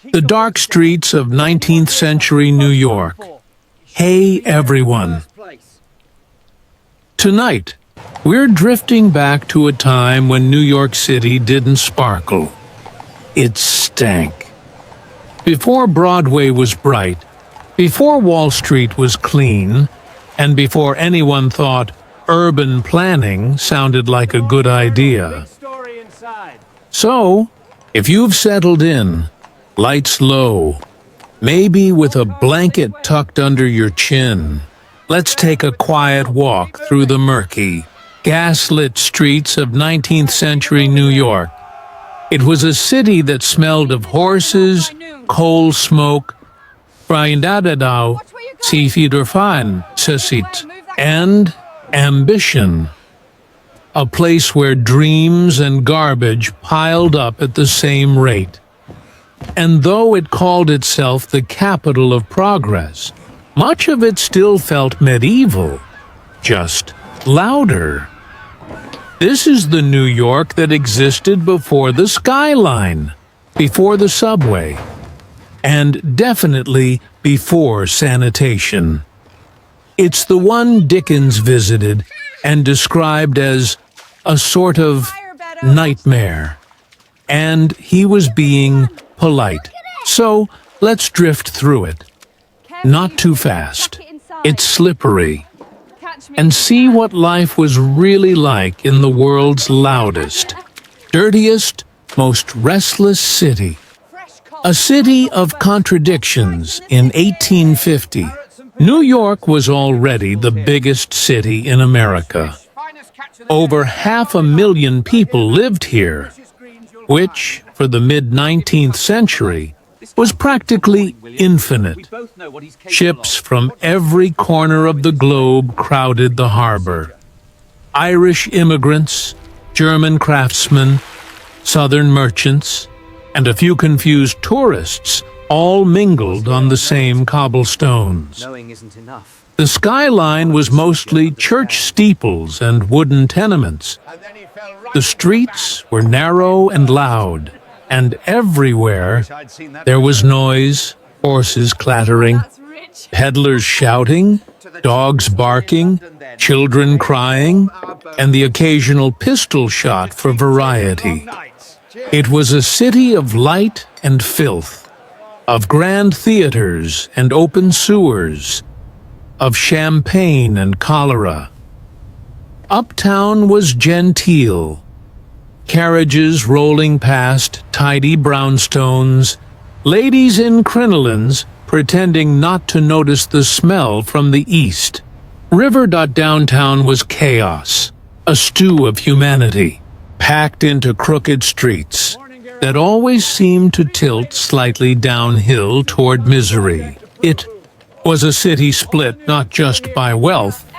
The dark streets of 19th century New York. Hey everyone. Tonight, we're drifting back to a time when New York City didn't sparkle. It stank. Before Broadway was bright, before Wall Street was clean, and before anyone thought urban planning sounded like a good idea. So, if you've settled in, lights low, maybe with a blanket tucked under your chin, let's take a quiet walk through the murky, gaslit streets of 19th century New York. It was a city that smelled of horses, coal smoke, Briandadadau, Sifidurfan, Sesit, and ambition. A place where dreams and garbage piled up at the same rate. And though it called itself the capital of progress, much of it still felt medieval, just louder. This is the New York that existed before the skyline, before the subway, and definitely before sanitation. It's the one Dickens visited and described as a sort of nightmare. And he was being polite. So let's drift through it. Not too fast. It's slippery. And see what life was really like in the world's loudest, dirtiest, most restless city. A city of contradictions in 1850. New York was already the biggest city in America. Over 500,000 people lived here, which, for the mid-19th century, was practically infinite. Ships from every corner of the globe crowded the harbor. Irish immigrants, German craftsmen, Southern merchants, and a few confused tourists all mingled on the same cobblestones. The skyline was mostly church steeples and wooden tenements. The streets were narrow and loud, and everywhere there was noise, horses clattering, peddlers shouting, dogs barking, children crying, and the occasional pistol shot for variety. It was a city of light and filth, of grand theaters and open sewers, of champagne and cholera. Uptown was genteel. Carriages rolling past tidy brownstones, ladies in crinolines pretending not to notice the smell from the east. River. Downtown was chaos, a stew of humanity, packed into crooked streets that always seemed to tilt slightly downhill toward misery. It was a city split not just by wealth,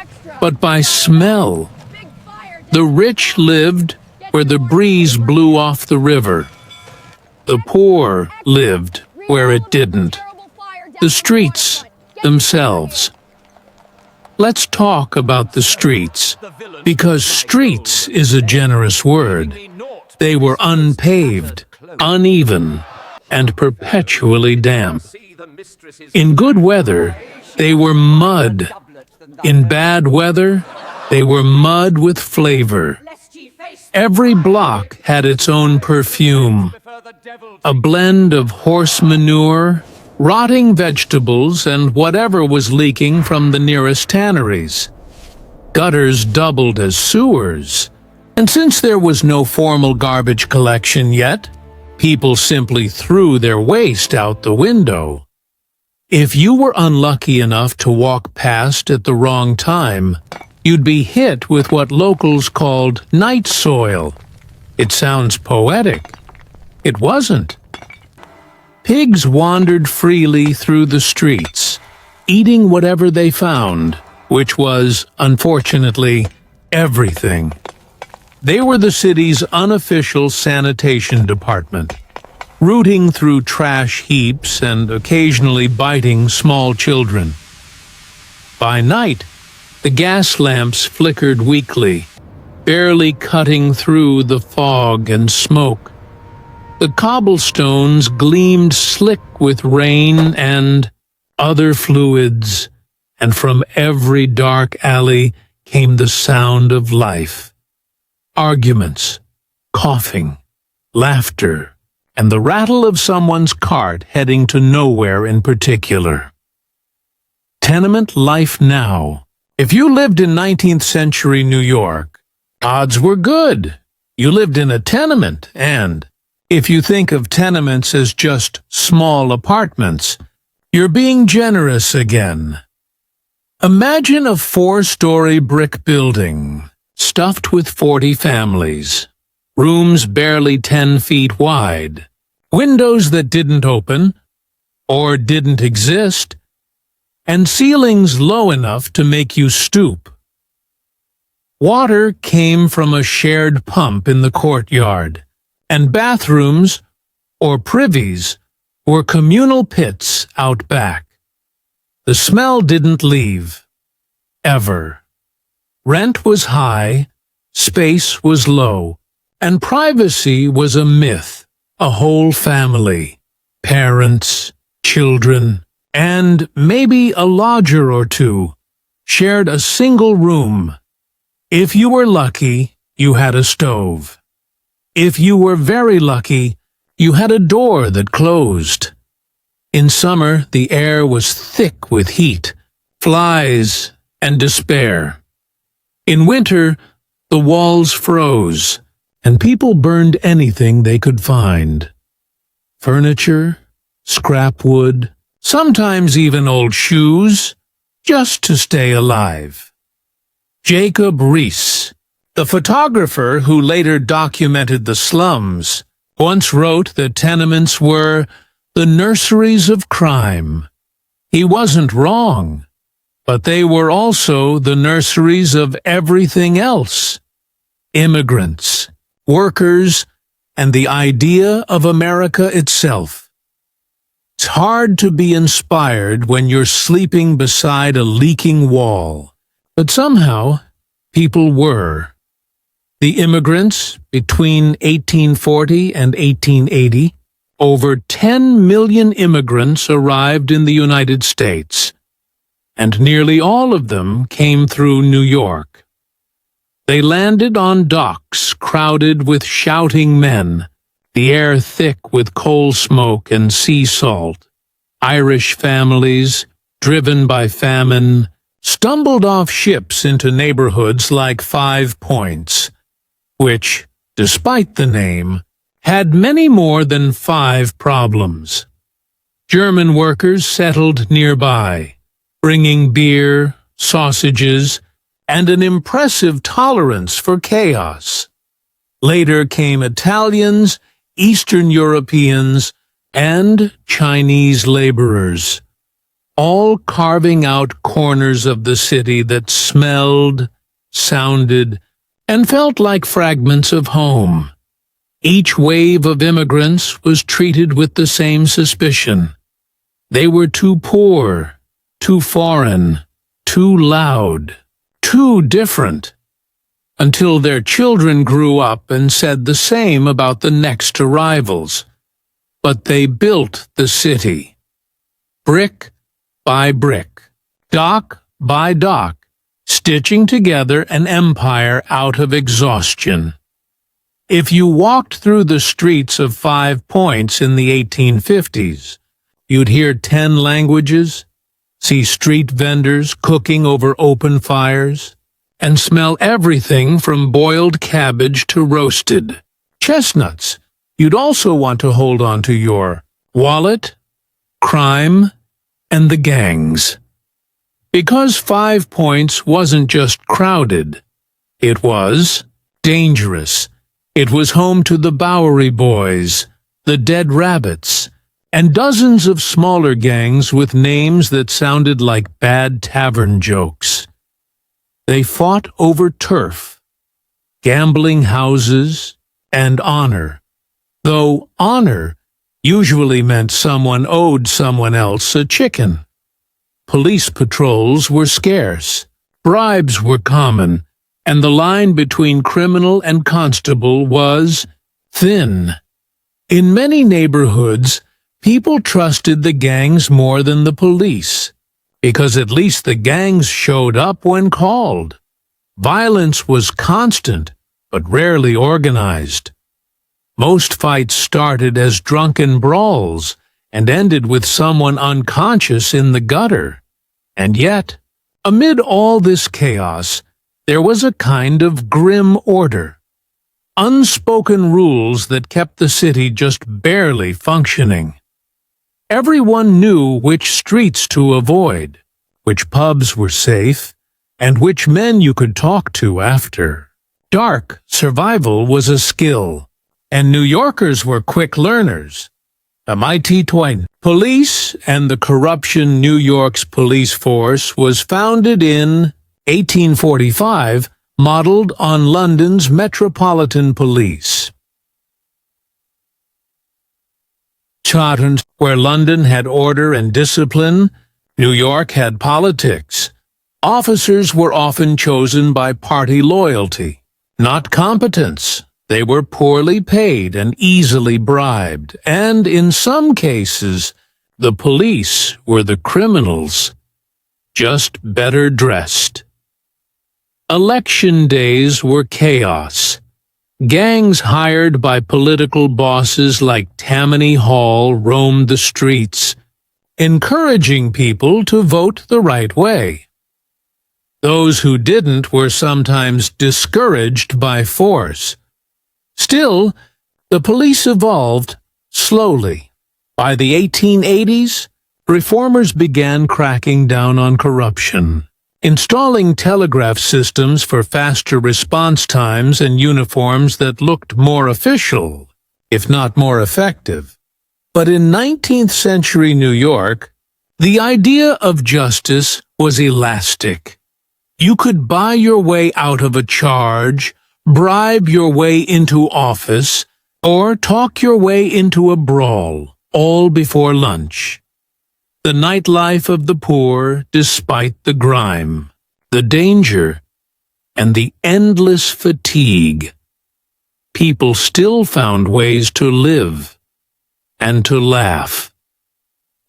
but by smell. The rich lived where the breeze blew off the river. The poor lived where it didn't. The streets themselves. Let's talk about the streets, because streets is a generous word. They were unpaved, uneven, and perpetually damp. In good weather, they were mud. In bad weather, they were mud with flavor. Every block had its own perfume, a blend of horse manure, rotting vegetables, and whatever was leaking from the nearest tanneries. Gutters doubled as sewers, and since there was no formal garbage collection yet, people simply threw their waste out the window. If you were unlucky enough to walk past at the wrong time, you'd be hit with what locals called night soil. It sounds poetic. It wasn't. Pigs wandered freely through the streets, eating whatever they found, which was, unfortunately, everything. They were the city's unofficial sanitation department, rooting through trash heaps and occasionally biting small children. By night, the gas lamps flickered weakly, barely cutting through the fog and smoke. The cobblestones gleamed slick with rain and other fluids, and from every dark alley came the sound of life. Arguments, coughing, laughter, and the rattle of someone's cart heading to nowhere in particular. Tenement life now. If you lived in 19th century New York, odds were good. You lived in a tenement, and if you think of tenements as just small apartments, you're being generous again. Imagine a 4-story brick building, stuffed with 40 families, rooms barely 10 feet wide, windows that didn't open or didn't exist, and ceilings low enough to make you stoop. Water came from a shared pump in the courtyard, and bathrooms, or privies, were communal pits out back. The smell didn't leave, ever. Rent was high, space was low, and privacy was a myth. A whole family, parents, children, and maybe a lodger or two, shared a single room. If you were lucky, you had a stove. If you were very lucky, you had a door that closed. In summer, the air was thick with heat, flies, and despair. In winter, the walls froze, and people burned anything they could find. Furniture, scrap wood, sometimes even old shoes, just to stay alive. Jacob Riis, the photographer who later documented the slums, once wrote that tenements were the nurseries of crime. He wasn't wrong, but they were also the nurseries of everything else. Immigrants, workers, and the idea of America itself. It's hard to be inspired when you're sleeping beside a leaking wall, but somehow people were. The immigrants between 1840 and 1880, over 10 million immigrants arrived in the United States, and nearly all of them came through New York. They landed on docks crowded with shouting men, the air thick with coal smoke and sea salt. Irish families, driven by famine, stumbled off ships into neighborhoods like 5 Points, which, despite the name, had many more than 5 problems. German workers settled nearby, bringing beer, sausages, and an impressive tolerance for chaos. Later came Italians, Eastern Europeans, and Chinese laborers, all carving out corners of the city that smelled, sounded, and felt like fragments of home. Each wave of immigrants was treated with the same suspicion. They were too poor, too foreign, too loud, too different, until their children grew up and said the same about the next arrivals. But they built the city, brick by brick, dock by dock, stitching together an empire out of exhaustion. If you walked through the streets of 5 Points in the 1850s, you'd hear 10 languages, see street vendors cooking over open fires, and smell everything from boiled cabbage to roasted chestnuts. You'd also want to hold on to your wallet, crime, and the gangs. Because 5 Points wasn't just crowded, it was dangerous. It was home to the Bowery Boys, the Dead Rabbits, and dozens of smaller gangs with names that sounded like bad tavern jokes. They fought over turf, gambling houses, and honor, though honor usually meant someone owed someone else a chicken. Police patrols were scarce, bribes were common, and the line between criminal and constable was thin. In many neighborhoods, people trusted the gangs more than the police, because at least the gangs showed up when called. Violence was constant, but rarely organized. Most fights started as drunken brawls and ended with someone unconscious in the gutter. And yet, amid all this chaos, there was a kind of grim order. Unspoken rules that kept the city just barely functioning. Everyone knew which streets to avoid, which pubs were safe, and which men you could talk to after. Dark survival was a skill, and New Yorkers were quick learners. The mighty twin police and the corruption New York's police force was founded in 1845, modeled on London's Metropolitan Police. Chartered, where London had order and discipline, New York had politics. Officers were often chosen by party loyalty, not competence. They were poorly paid and easily bribed, and in some cases, the police were the criminals, just better dressed. Election days were chaos. Gangs hired by political bosses like Tammany Hall roamed the streets, encouraging people to vote the right way. Those who didn't were sometimes discouraged by force. Still, the police evolved slowly. By the 1880s, reformers began cracking down on corruption, installing telegraph systems for faster response times and uniforms that looked more official, if not more effective. But in 19th-century New York, the idea of justice was elastic. You could buy your way out of a charge, bribe your way into office, or talk your way into a brawl, all before lunch. The nightlife of the poor, despite the grime, the danger, and the endless fatigue. People still found ways to live and to laugh.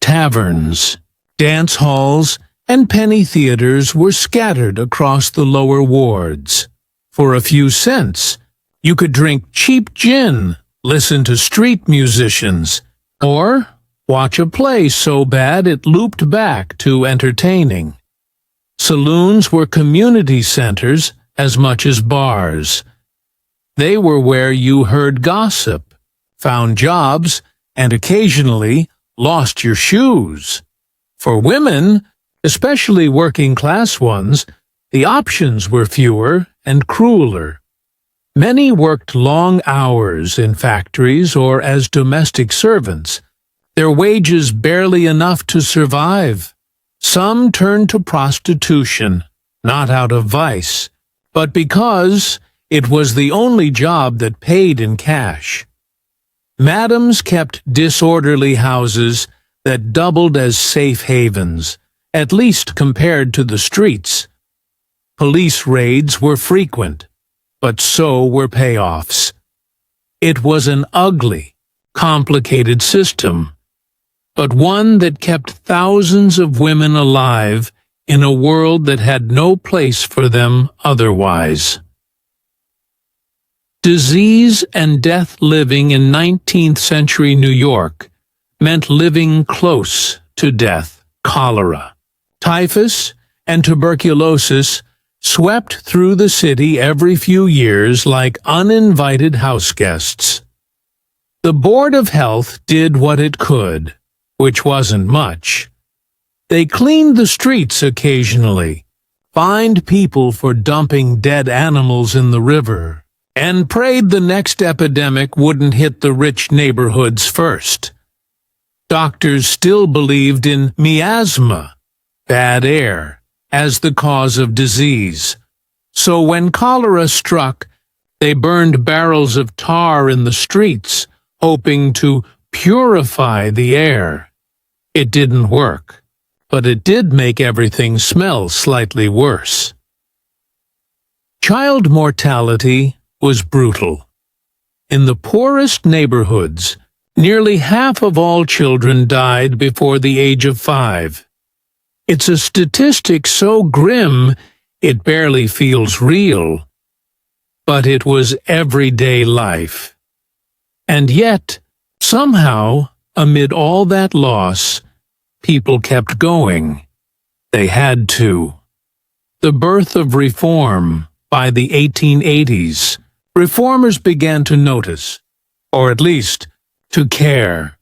Taverns, dance halls, and penny theaters were scattered across the lower wards. For a few cents, you could drink cheap gin, listen to street musicians, or watch a play so bad it looped back to entertaining. Saloons were community centers as much as bars. They were where you heard gossip, found jobs, and occasionally lost your shoes. For women, especially working-class ones, the options were fewer and crueler. Many worked long hours in factories or as domestic servants, their wages barely enough to survive. Some turned to prostitution, not out of vice, but because it was the only job that paid in cash. Madams kept disorderly houses that doubled as safe havens, at least compared to the streets. Police raids were frequent, but so were payoffs. It was an ugly, complicated system, but one that kept thousands of women alive in a world that had no place for them otherwise. Disease and death living in 19th-century New York meant living close to death. Cholera, typhus, and tuberculosis swept through the city every few years like uninvited houseguests. The Board of Health did what it could, which wasn't much. They cleaned the streets occasionally, fined people for dumping dead animals in the river, and prayed the next epidemic wouldn't hit the rich neighborhoods first. Doctors still believed in miasma, bad air, as the cause of disease. So when cholera struck, they burned barrels of tar in the streets, hoping to purify the air. It didn't work, but it did make everything smell slightly worse. Child mortality was brutal. In the poorest neighborhoods, Nearly half of all children died before the age of 5. It's a statistic so grim it barely feels real. But it was everyday life. And yet, somehow, amid all that loss, people kept going. They had to. The birth of reform. By the 1880s, reformers began to notice, or at least to care.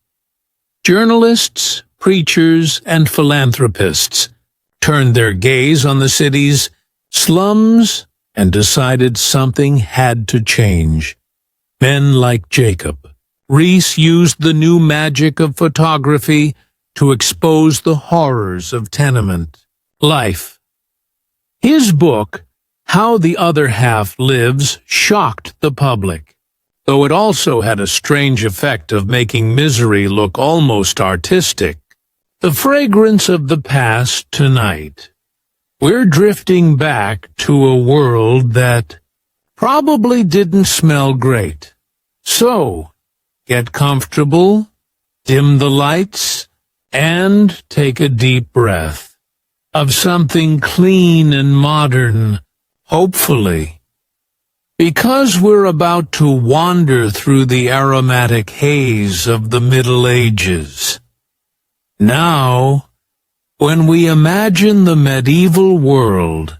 Journalists, preachers, and philanthropists turned their gaze on the city's slums and decided something had to change. Men like Jacob Riis used the new magic of photography to expose the horrors of tenement life. His book, How the Other Half Lives, shocked the public, though it also had a strange effect of making misery look almost artistic. The fragrance of the past tonight. We're drifting back to a world that probably didn't smell great. So, get comfortable, dim the lights, and take a deep breath of something clean and modern, hopefully. Because we're about to wander through the aromatic haze of the Middle Ages. Now, when we imagine the medieval world,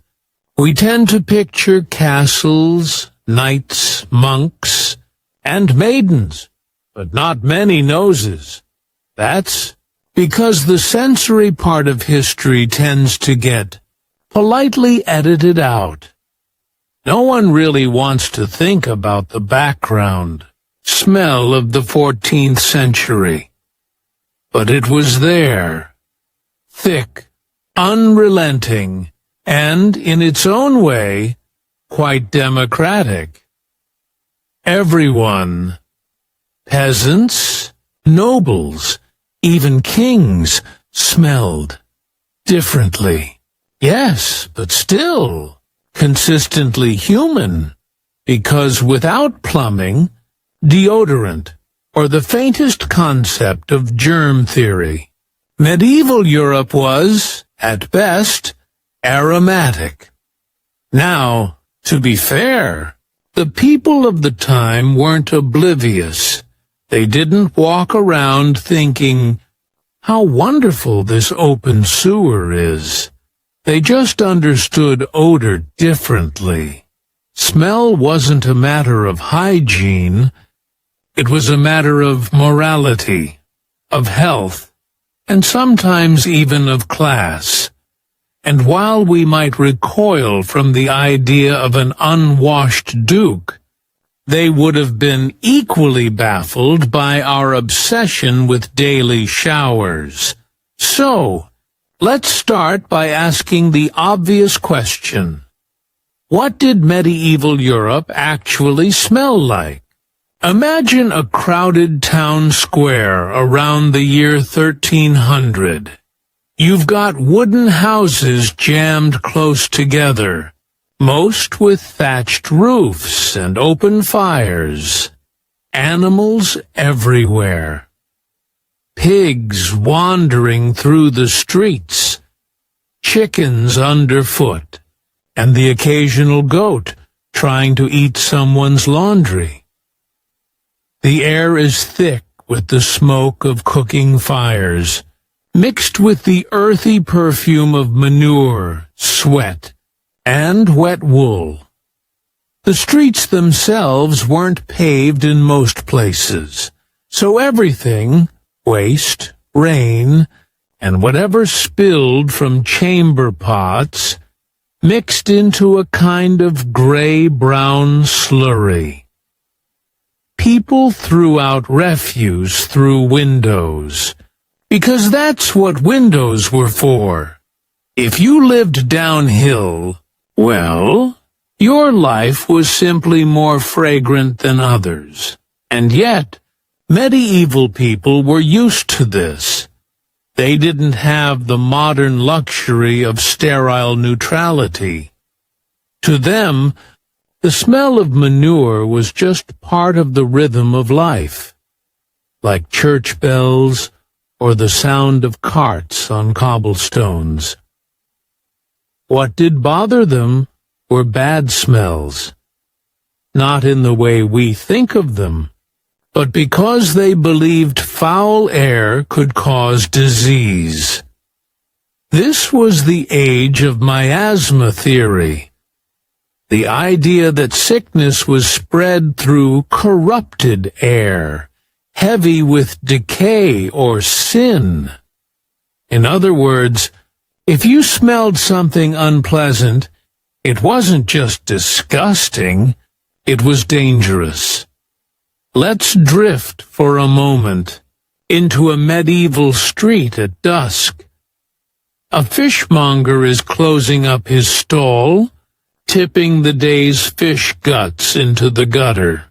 we tend to picture castles, knights, monks, and maidens, but not many noses. That's because the sensory part of history tends to get politely edited out. No one really wants to think about the background, smell of the 14th century. But it was there, thick, unrelenting, and, in its own way, quite democratic. Everyone, peasants, nobles, even kings, smelled differently. Yes, but still consistently human, because without plumbing, deodorant, or the faintest concept of germ theory, medieval Europe was, at best, aromatic. Now, to be fair, the people of the time weren't oblivious. They didn't walk around thinking, how wonderful this open sewer is. They just understood odor differently. Smell wasn't a matter of hygiene. It was a matter of morality, of health, and sometimes even of class. And while we might recoil from the idea of an unwashed duke, they would have been equally baffled by our obsession with daily showers. So, let's start by asking the obvious question. What did medieval Europe actually smell like? Imagine a crowded town square around the year 1300. You've got wooden houses jammed close together, most with thatched roofs and open fires. Animals everywhere. Pigs wandering through the streets. Chickens underfoot, and the occasional goat trying to eat someone's laundry. The air is thick with the smoke of cooking fires, mixed with the earthy perfume of manure, sweat, and wet wool. The streets themselves weren't paved in most places, so everything, waste, rain, and whatever spilled from chamber pots, mixed into a kind of gray-brown slurry. People threw out refuse through windows, because that's what windows were for. If you lived downhill, well, your life was simply more fragrant than others. And yet, medieval people were used to this. They didn't have the modern luxury of sterile neutrality. To them, the smell of manure was just part of the rhythm of life. like church bells or the sound of carts on cobblestones. What did bother them were bad smells, not in the way we think of them, but because they believed foul air could cause disease. This was the age of miasma theory, the idea that sickness was spread through corrupted air, heavy with decay or sin. In other words, if you smelled something unpleasant, it wasn't just disgusting, it was dangerous. Let's drift for a moment into a medieval street at dusk. A fishmonger is closing up his stall, tipping the day's fish guts into the gutter.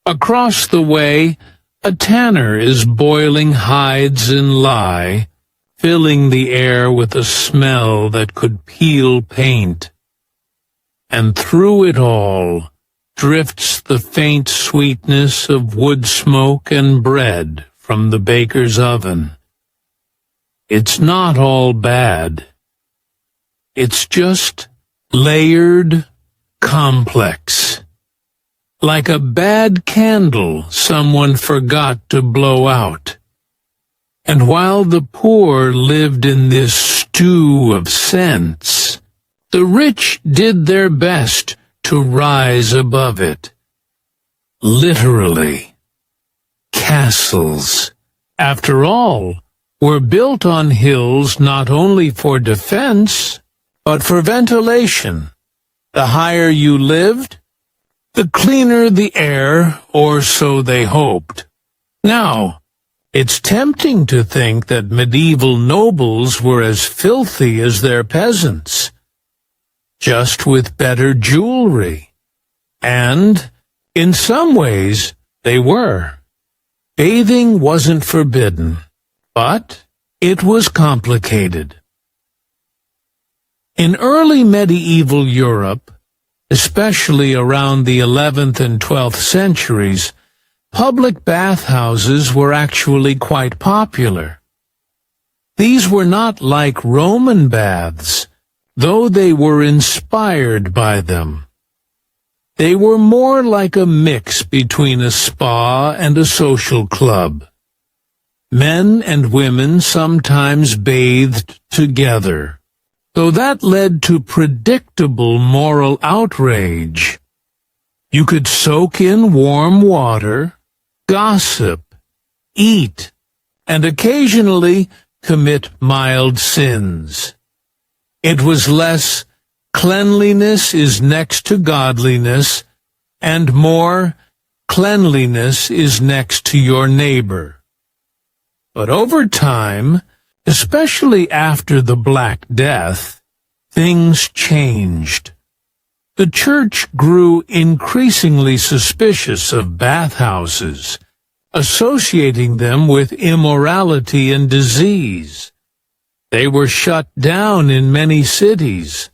Across the way, a tanner is boiling hides in lye, filling the air with a smell that could peel paint. And through it all drifts the faint sweetness of wood smoke and bread from the baker's oven. It's not all bad. It's just layered, complex. Like a bad candle someone forgot to blow out. And while the poor lived in this stew of scents, the rich did their best to rise above it. Literally. Castles, after all, were built on hills not only for defense, but for ventilation. The higher you lived, the cleaner the air, or so they hoped. Now, it's tempting to think that medieval nobles were as filthy as their peasants, just with better jewelry. And, in some ways, they were. Bathing wasn't forbidden, but it was complicated. In early medieval Europe, especially around the 11th and 12th centuries, public bathhouses were actually quite popular. These were not like Roman baths, though they were inspired by them. They were more like a mix between a spa and a social club. Men and women sometimes bathed together, though that led to predictable moral outrage. You could soak in warm water, gossip, eat, and occasionally commit mild sins. It was less cleanliness is next to godliness, and more cleanliness is next to your neighbor. But over time, especially after the Black Death, things changed. The church grew increasingly suspicious of bathhouses, associating them with immorality and disease. They were shut down in many cities,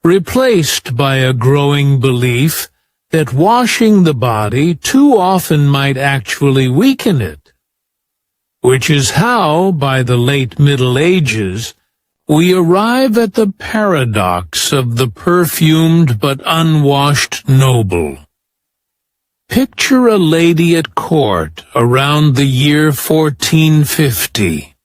replaced by a growing belief that washing the body too often might actually weaken it. Which is how, by the late Middle Ages, we arrive at the paradox of the perfumed but unwashed noble. Picture a lady at court around the year 1450.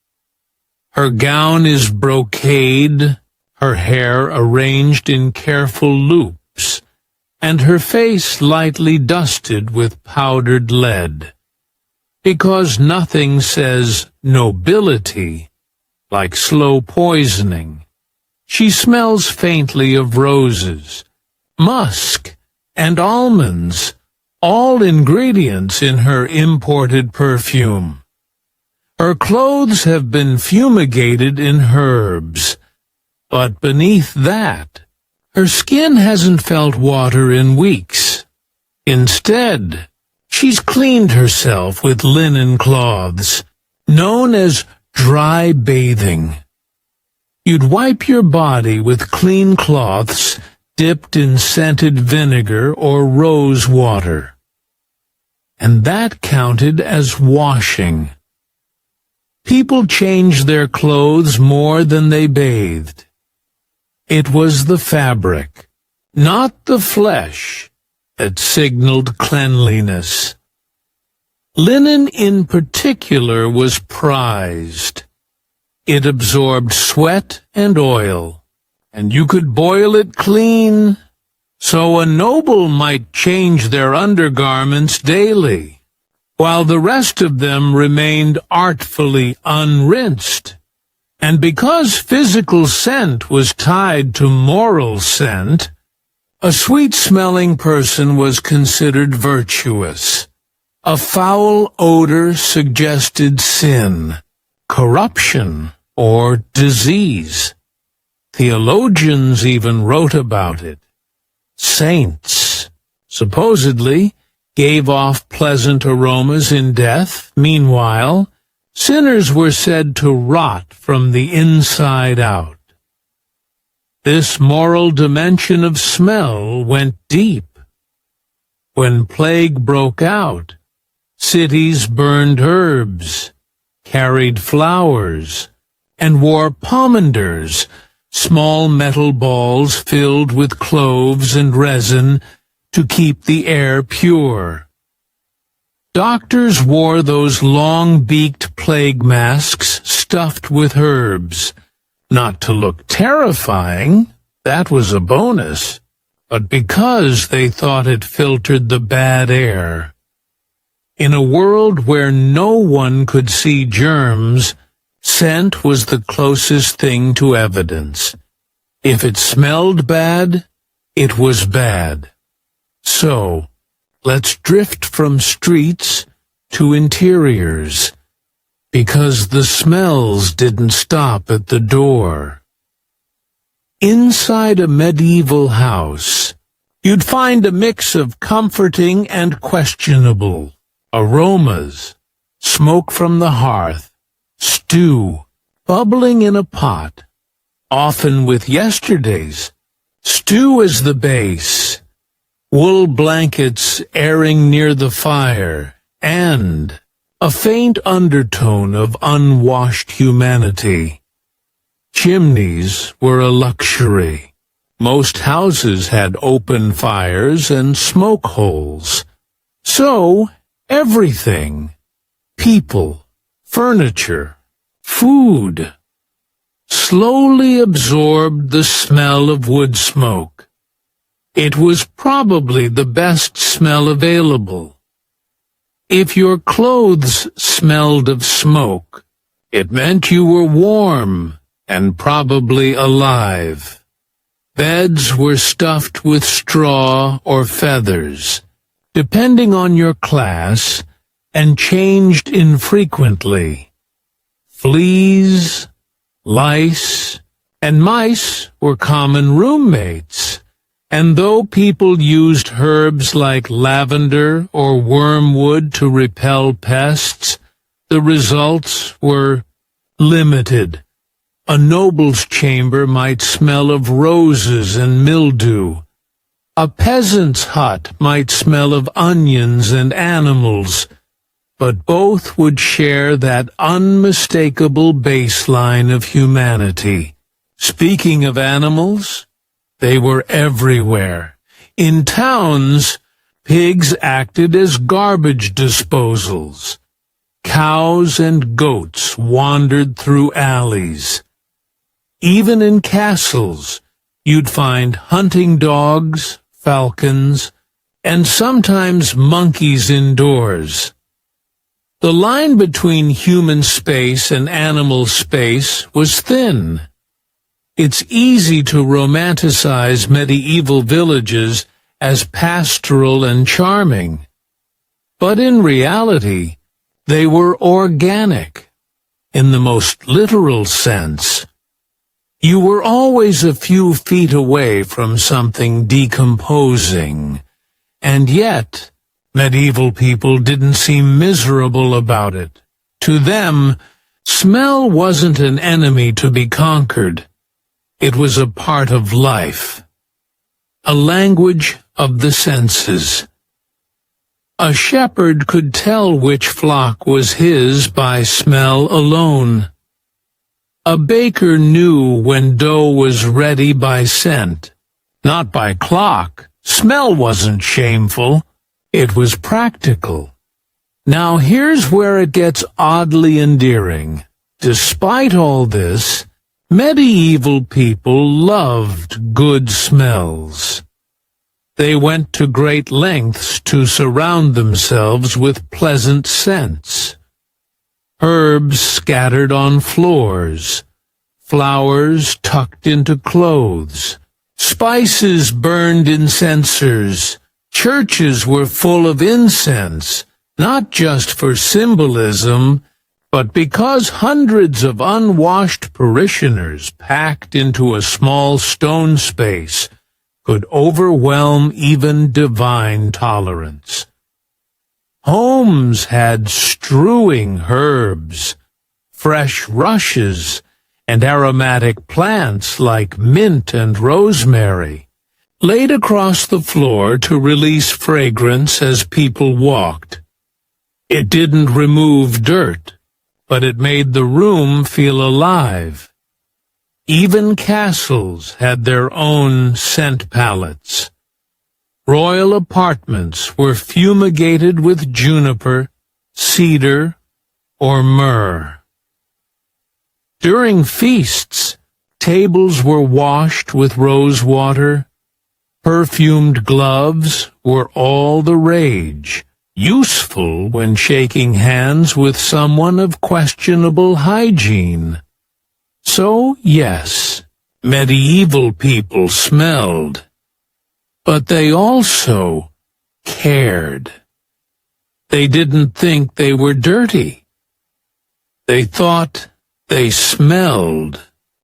Her gown is brocade, her hair arranged in careful loops, and her face lightly dusted with powdered lead. Because nothing says nobility like slow poisoning. She smells faintly of roses, musk, and almonds, all ingredients in her imported perfume. Her clothes have been fumigated in herbs, but beneath that, her skin hasn't felt water in weeks. Instead, she's cleaned herself with linen cloths, known as dry bathing. You'd wipe your body with clean cloths dipped in scented vinegar or rose water. and that counted as washing. People changed their clothes more than they bathed. It was the fabric, not the flesh, that signaled cleanliness. Linen in particular was prized. It absorbed sweat and oil, and you could boil it clean, so a noble might change their undergarments daily, while the rest of them remained artfully unrinsed. And because physical scent was tied to moral scent, a sweet-smelling person was considered virtuous. A foul odor suggested sin, corruption, or disease. Theologians even wrote about it. Saints, supposedly, gave off pleasant aromas in death. Meanwhile, sinners were said to rot from the inside out. This moral dimension of smell went deep. When plague broke out, cities burned herbs, carried flowers, and wore pomanders, small metal balls filled with cloves and resin to keep the air pure. Doctors wore those long-beaked plague masks stuffed with herbs, not to look terrifying, that was a bonus, but because they thought it filtered the bad air. In a world where no one could see germs, scent was the closest thing to evidence. If it smelled bad, it was bad. So, let's drift from streets to interiors, because the smells didn't stop at the door. Inside a medieval house, you'd find a mix of comforting and questionable aromas, smoke from the hearth, stew bubbling in a pot, often with yesterday's stew as the base, wool blankets airing near the fire, and a faint undertone of unwashed humanity. Chimneys were a luxury. Most houses had open fires and smoke holes. So, everything, people, furniture, food, slowly absorbed the smell of wood smoke. It was probably the best smell available. If your clothes smelled of smoke, it meant you were warm and probably alive. Beds were stuffed with straw or feathers, depending on your class, and changed infrequently. Fleas, lice, and mice were common roommates, and though people used herbs like lavender or wormwood to repel pests, the results were limited. A noble's chamber might smell of roses and mildew. A peasant's hut might smell of onions and animals, but both would share that unmistakable baseline of humanity. Speaking of animals, they were everywhere. In towns, pigs acted as garbage disposals. Cows and goats wandered through alleys. Even in castles, you'd find hunting dogs, falcons, and sometimes monkeys indoors. The line between human space and animal space was thin. It's easy to romanticize medieval villages as pastoral and charming, but in reality, they were organic, in the most literal sense. You were always a few feet away from something decomposing, and yet medieval people didn't seem miserable about it. To them, smell wasn't an enemy to be conquered. It was a part of life, a language of the senses. A shepherd could tell which flock was his by smell alone. A baker knew when dough was ready by scent, not by clock. Smell wasn't shameful. It was practical. Now here's where it gets oddly endearing. Despite all this, medieval people loved good smells. They went to great lengths to surround themselves with pleasant scents. Herbs scattered on floors, flowers tucked into clothes, spices burned in censers. Churches were full of incense, not just for symbolism, but because hundreds of unwashed parishioners packed into a small stone space could overwhelm even divine tolerance. Homes had strewing herbs, fresh rushes, and aromatic plants like mint and rosemary, laid across the floor to release fragrance as people walked. It didn't remove dirt, but it made the room feel alive. Even castles had their own scent palettes. Royal apartments were fumigated with juniper, cedar, or myrrh. During feasts, tables were washed with rose water. Perfumed gloves were all the rage, useful when shaking hands with someone of questionable hygiene. So, yes, medieval people smelled, but they also cared. They didn't think they were dirty. They thought they smelled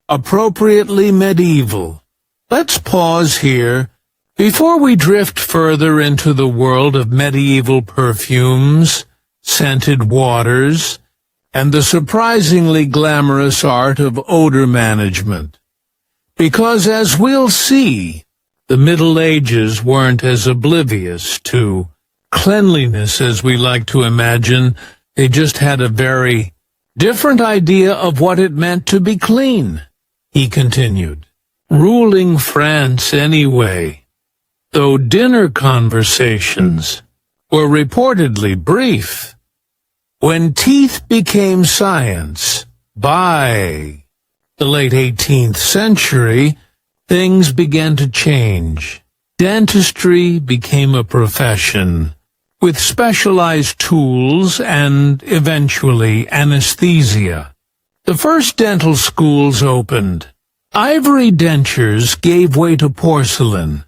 appropriately medieval. Let's pause here before we drift further into the world of medieval perfumes, scented waters, and the surprisingly glamorous art of odor management. Because as we'll see, the Middle Ages weren't as oblivious to cleanliness as we like to imagine. They just had a very different idea of what it meant to be clean, he continued. Ruling France anyway, though dinner conversations were reportedly brief. When teeth became science, by the late 18th century, things began to change. Dentistry became a profession, with specialized tools and, eventually, anesthesia. The first dental schools opened. Ivory dentures gave way to porcelain.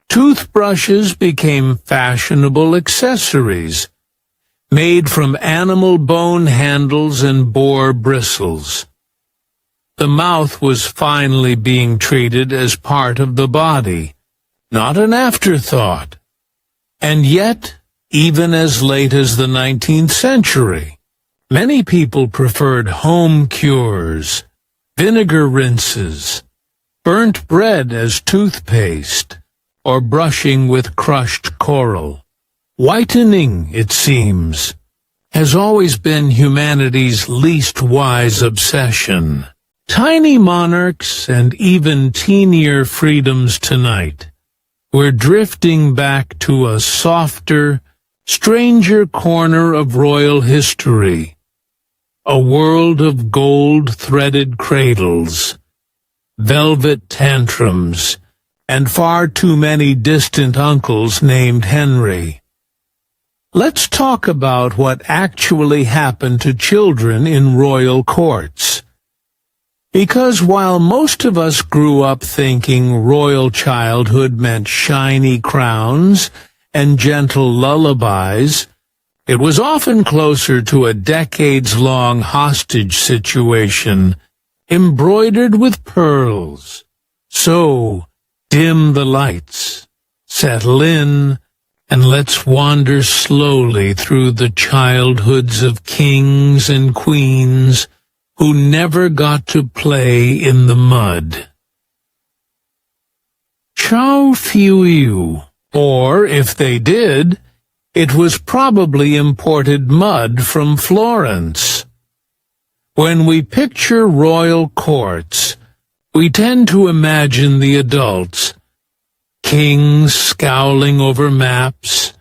Toothbrushes became fashionable accessories, made from animal bone handles and boar bristles. The mouth was finally being treated as part of the body, not an afterthought. And yet, even as late as the 19th century, many people preferred home cures, vinegar rinses, burnt bread as toothpaste, or brushing with crushed coral. Whitening, it seems, has always been humanity's least wise obsession. Tiny monarchs and even teenier freedoms tonight, we're drifting back to a softer, stranger corner of royal history, a world of gold-threaded cradles, velvet tantrums, and far too many distant uncles named Henry. Let's talk about what actually happened to children in royal courts. Because while most of us grew up thinking royal childhood meant shiny crowns and gentle lullabies, it was often closer to a decades-long hostage situation, embroidered with pearls. So, dim the lights, settle in, and let's wander slowly through the childhoods of kings and queens who never got to play in the mud. Chow Fiu, or if they did, It was probably imported mud from Florence. When we picture royal courts, we tend to imagine the adults, kings scowling over maps,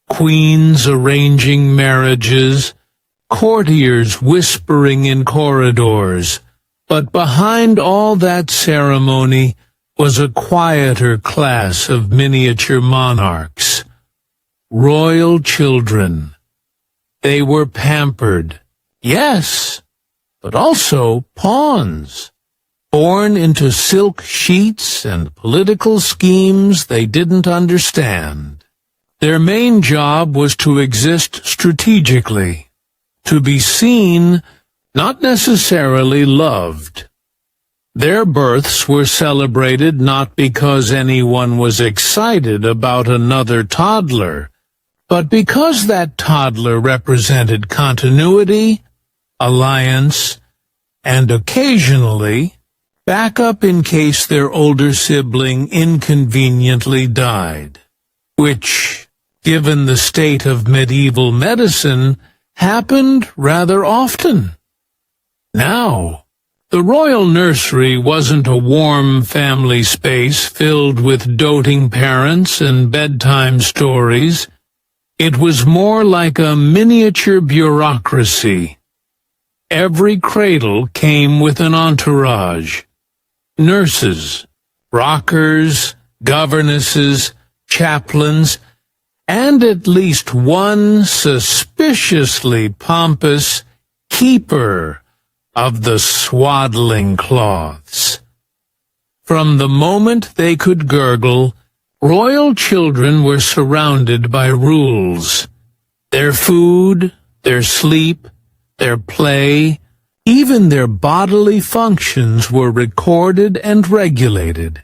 queens arranging marriages, courtiers whispering in corridors. But behind all that ceremony was a quieter class of miniature monarchs, royal children. They were pampered, yes, but also pawns, born into silk sheets and political schemes they didn't understand. Their main job was to exist strategically, to be seen, not necessarily loved. Their births were celebrated not because anyone was excited about another toddler, but because that toddler represented continuity, alliance, and occasionally backup in case their older sibling inconveniently died, which, given the state of medieval medicine, happened rather often. Now, the royal nursery wasn't a warm family space filled with doting parents and bedtime stories. It was more like a miniature bureaucracy. Every cradle came with an entourage. Nurses, rockers, governesses, chaplains, and at least one suspiciously pompous keeper of the swaddling cloths. From the moment they could gurgle, royal children were surrounded by rules. Their food, their sleep, their play, even their bodily functions were recorded and regulated.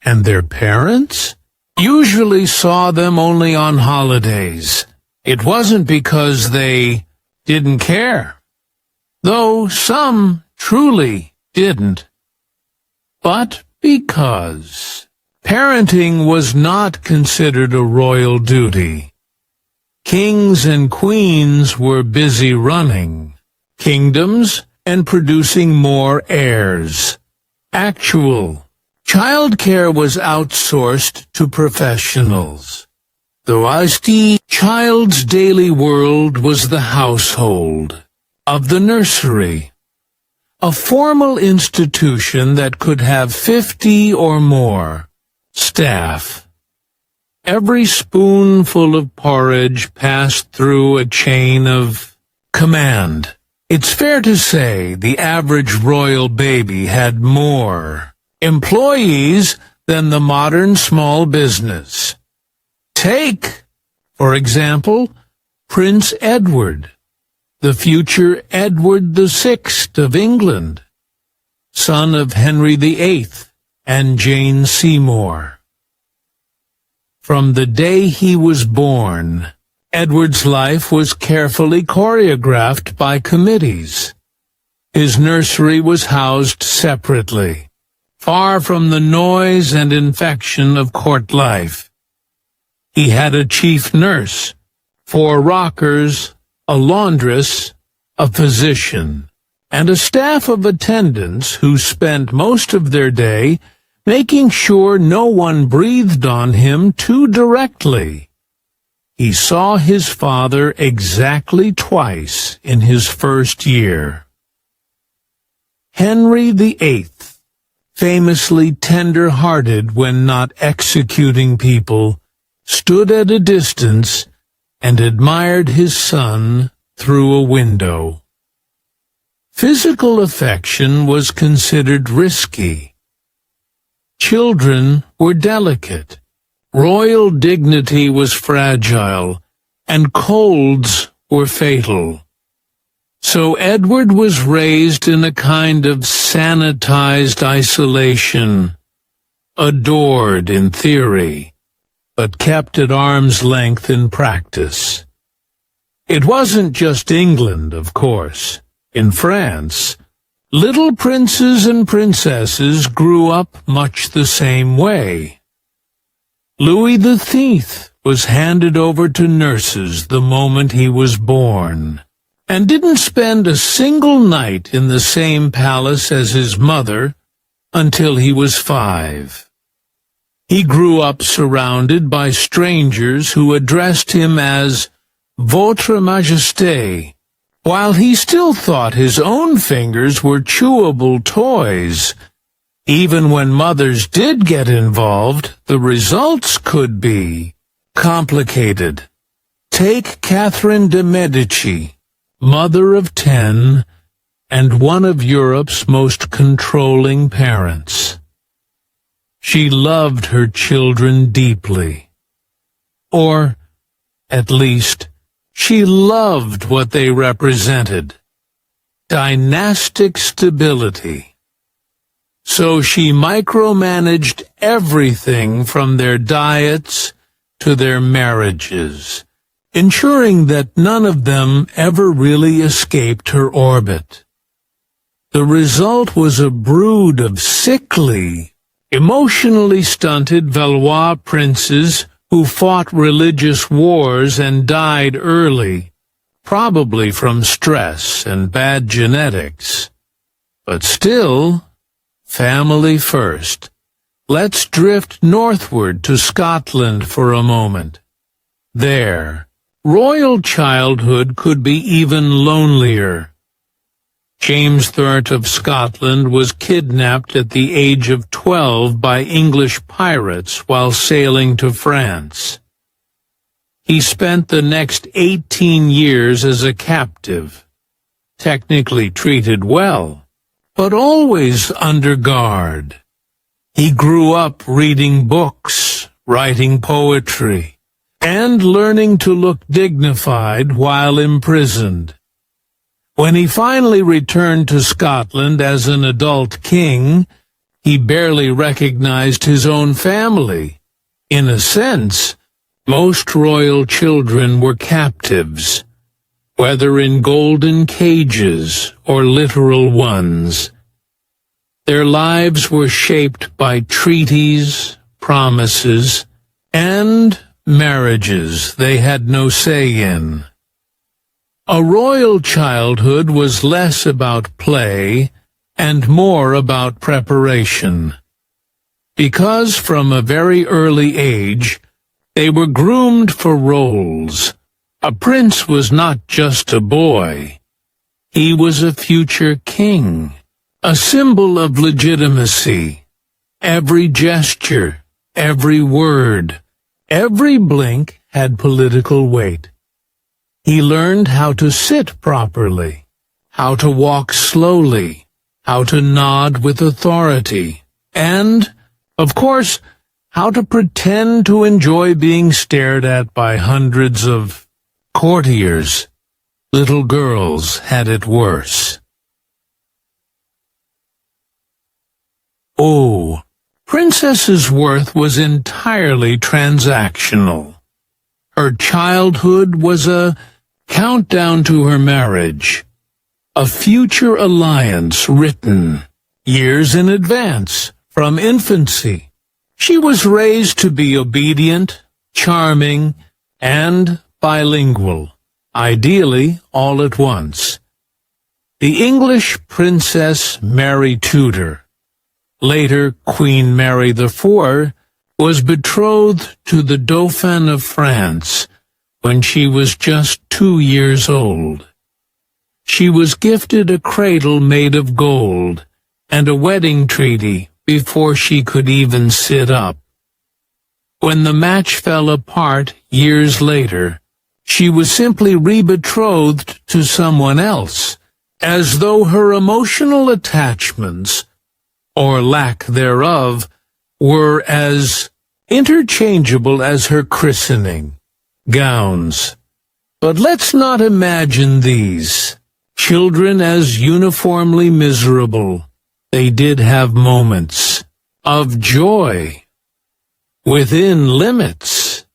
And their parents usually saw them only on holidays. It wasn't because they didn't care, though some truly didn't, but because parenting was not considered a royal duty. Kings and queens were busy running kingdoms and producing more heirs. Actual childcare was outsourced to professionals. The child's daily world was the household of the nursery, a formal institution that could have 50 or more staff. Every spoonful of porridge passed through a chain of command. It's fair to say the average royal baby had more employees than the modern small business. Take, for example, Prince Edward, the future Edward VI of England, son of Henry VIII and Jane Seymour. From the day he was born, Edward's life was carefully choreographed by committees. His nursery was housed separately, far from the noise and infection of court life. He had a chief nurse, 4 rockers, a laundress, a physician, and a staff of attendants who spent most of their day making sure no one breathed on him too directly. He saw his father exactly twice in his first year. Henry VIII, famously tender-hearted when not executing people, stood at a distance and admired his son through a window. Physical affection was considered risky. Children were delicate. Royal dignity was fragile, and colds were fatal. So Edward was raised in a kind of sanitized isolation, adored in theory, but kept at arm's length in practice. It wasn't just England, of course. In France, little princes and princesses grew up much the same way. Louis XIII was handed over to nurses the moment he was born, and didn't spend a single night in the same palace as his mother until he was 5. He grew up surrounded by strangers who addressed him as Votre Majesté, while he still thought his own fingers were chewable toys. Even when mothers did get involved, the results could be complicated. Take Catherine de' Medici, mother of 10, and one of Europe's most controlling parents. She loved her children deeply. Or, at least, she loved what they represented: dynastic stability. So she micromanaged everything from their diets to their marriages, ensuring that none of them ever really escaped her orbit. The result was a brood of sickly, emotionally stunted Valois princes who fought religious wars and died early, probably from stress and bad genetics. But still, family first. Let's drift northward to Scotland for a moment. There, royal childhood could be even lonelier. James III of Scotland was kidnapped at the age of 12 by English pirates while sailing to France. He spent the next 18 years as a captive, technically treated well, but always under guard. He grew up reading books, writing poetry, and learning to look dignified while imprisoned. When he finally returned to Scotland as an adult king, he barely recognized his own family. In a sense, most royal children were captives, whether in golden cages or literal ones. Their lives were shaped by treaties, promises, and marriages they had no say in. A royal childhood was less about play and more about preparation, because from a very early age they were groomed for roles. A prince was not just a boy. He was a future king, a symbol of legitimacy. Every gesture, every word, every blink had political weight. He learned how to sit properly, how to walk slowly, how to nod with authority, and, of course, how to pretend to enjoy being stared at by hundreds of courtiers. Little girls had it worse. Oh, Princess's worth was entirely transactional. Her childhood was a countdown to her marriage, a future alliance written years in advance from infancy. She was raised to be obedient, charming, and bilingual, ideally all at once. The English Princess Mary Tudor, later Queen Mary IV, was betrothed to the Dauphin of France when she was just 2 years old. She was gifted a cradle made of gold and a wedding treaty before she could even sit up. When the match fell apart years later, she was simply re-betrothed to someone else, as though her emotional attachments, or lack thereof, were as interchangeable as her christening gowns. But let's not imagine these children as uniformly miserable. They did have moments of joy within limits.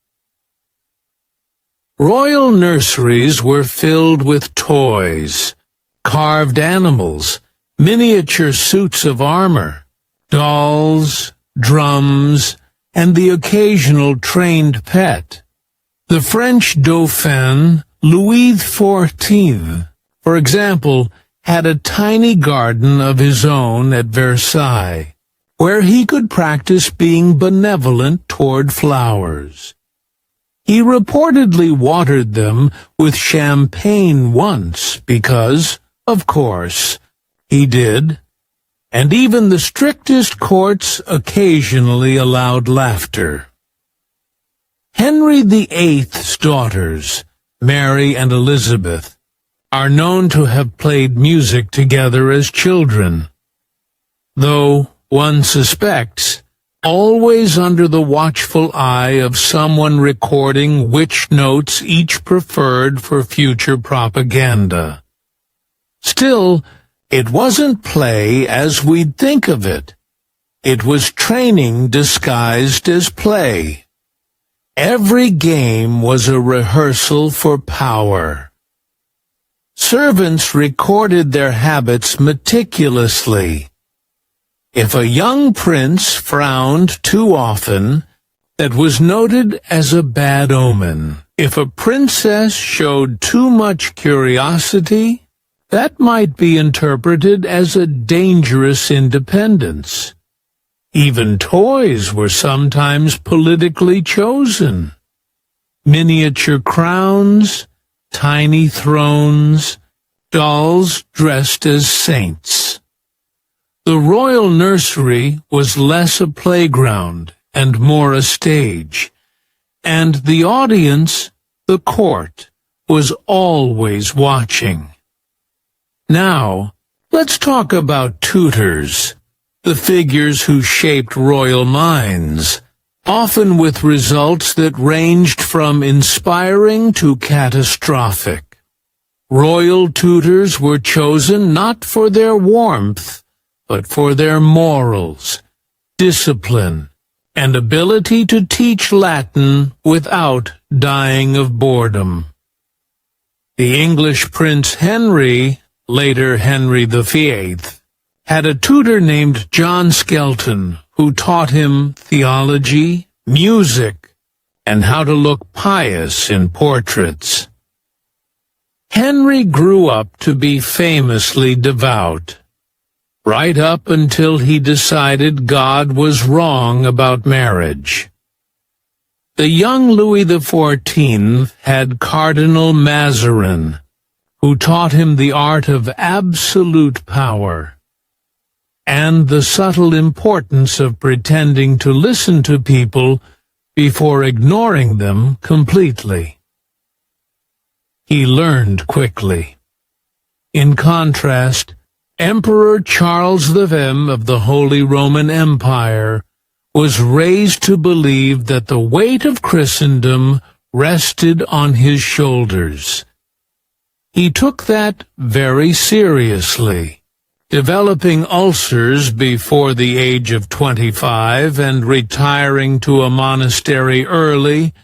Royal nurseries were filled with toys, carved animals, miniature suits of armor, dolls, drums, and the occasional trained pet. The French Dauphin, Louis XIV, for example, had a tiny garden of his own at Versailles, where he could practice being benevolent toward flowers. He reportedly watered them with champagne once because, of course, he did, and even the strictest courts occasionally allowed laughter. Henry VIII's daughters, Mary and Elizabeth, are known to have played music together as children, though, one suspects, always under the watchful eye of someone recording which notes each preferred for future propaganda. Still, it wasn't play as we'd think of it. It was training disguised as play. Every game was a rehearsal for power. Servants recorded their habits meticulously. If a young prince frowned too often, that was noted as a bad omen. If a princess showed too much curiosity, that might be interpreted as a dangerous independence. Even toys were sometimes politically chosen. Miniature crowns, tiny thrones, dolls dressed as saints. The royal nursery was less a playground and more a stage, and the audience, the court, was always watching. Now, let's talk about tutors, the figures who shaped royal minds, often with results that ranged from inspiring to catastrophic. Royal tutors were chosen not for their warmth, but for their morals, discipline, and ability to teach Latin without dying of boredom. The English Prince Henry, later Henry VIII, had a tutor named John Skelton, who taught him theology, music, and how to look pious in portraits. Henry grew up to be famously devout, right up until he decided God was wrong about marriage. The young Louis XIV had Cardinal Mazarin, who taught him the art of absolute power, and the subtle importance of pretending to listen to people before ignoring them completely. He learned quickly. In contrast, Emperor Charles V of the Holy Roman Empire was raised to believe that the weight of Christendom rested on his shoulders. He took that very seriously, developing ulcers before the age of 25 and retiring to a monastery early,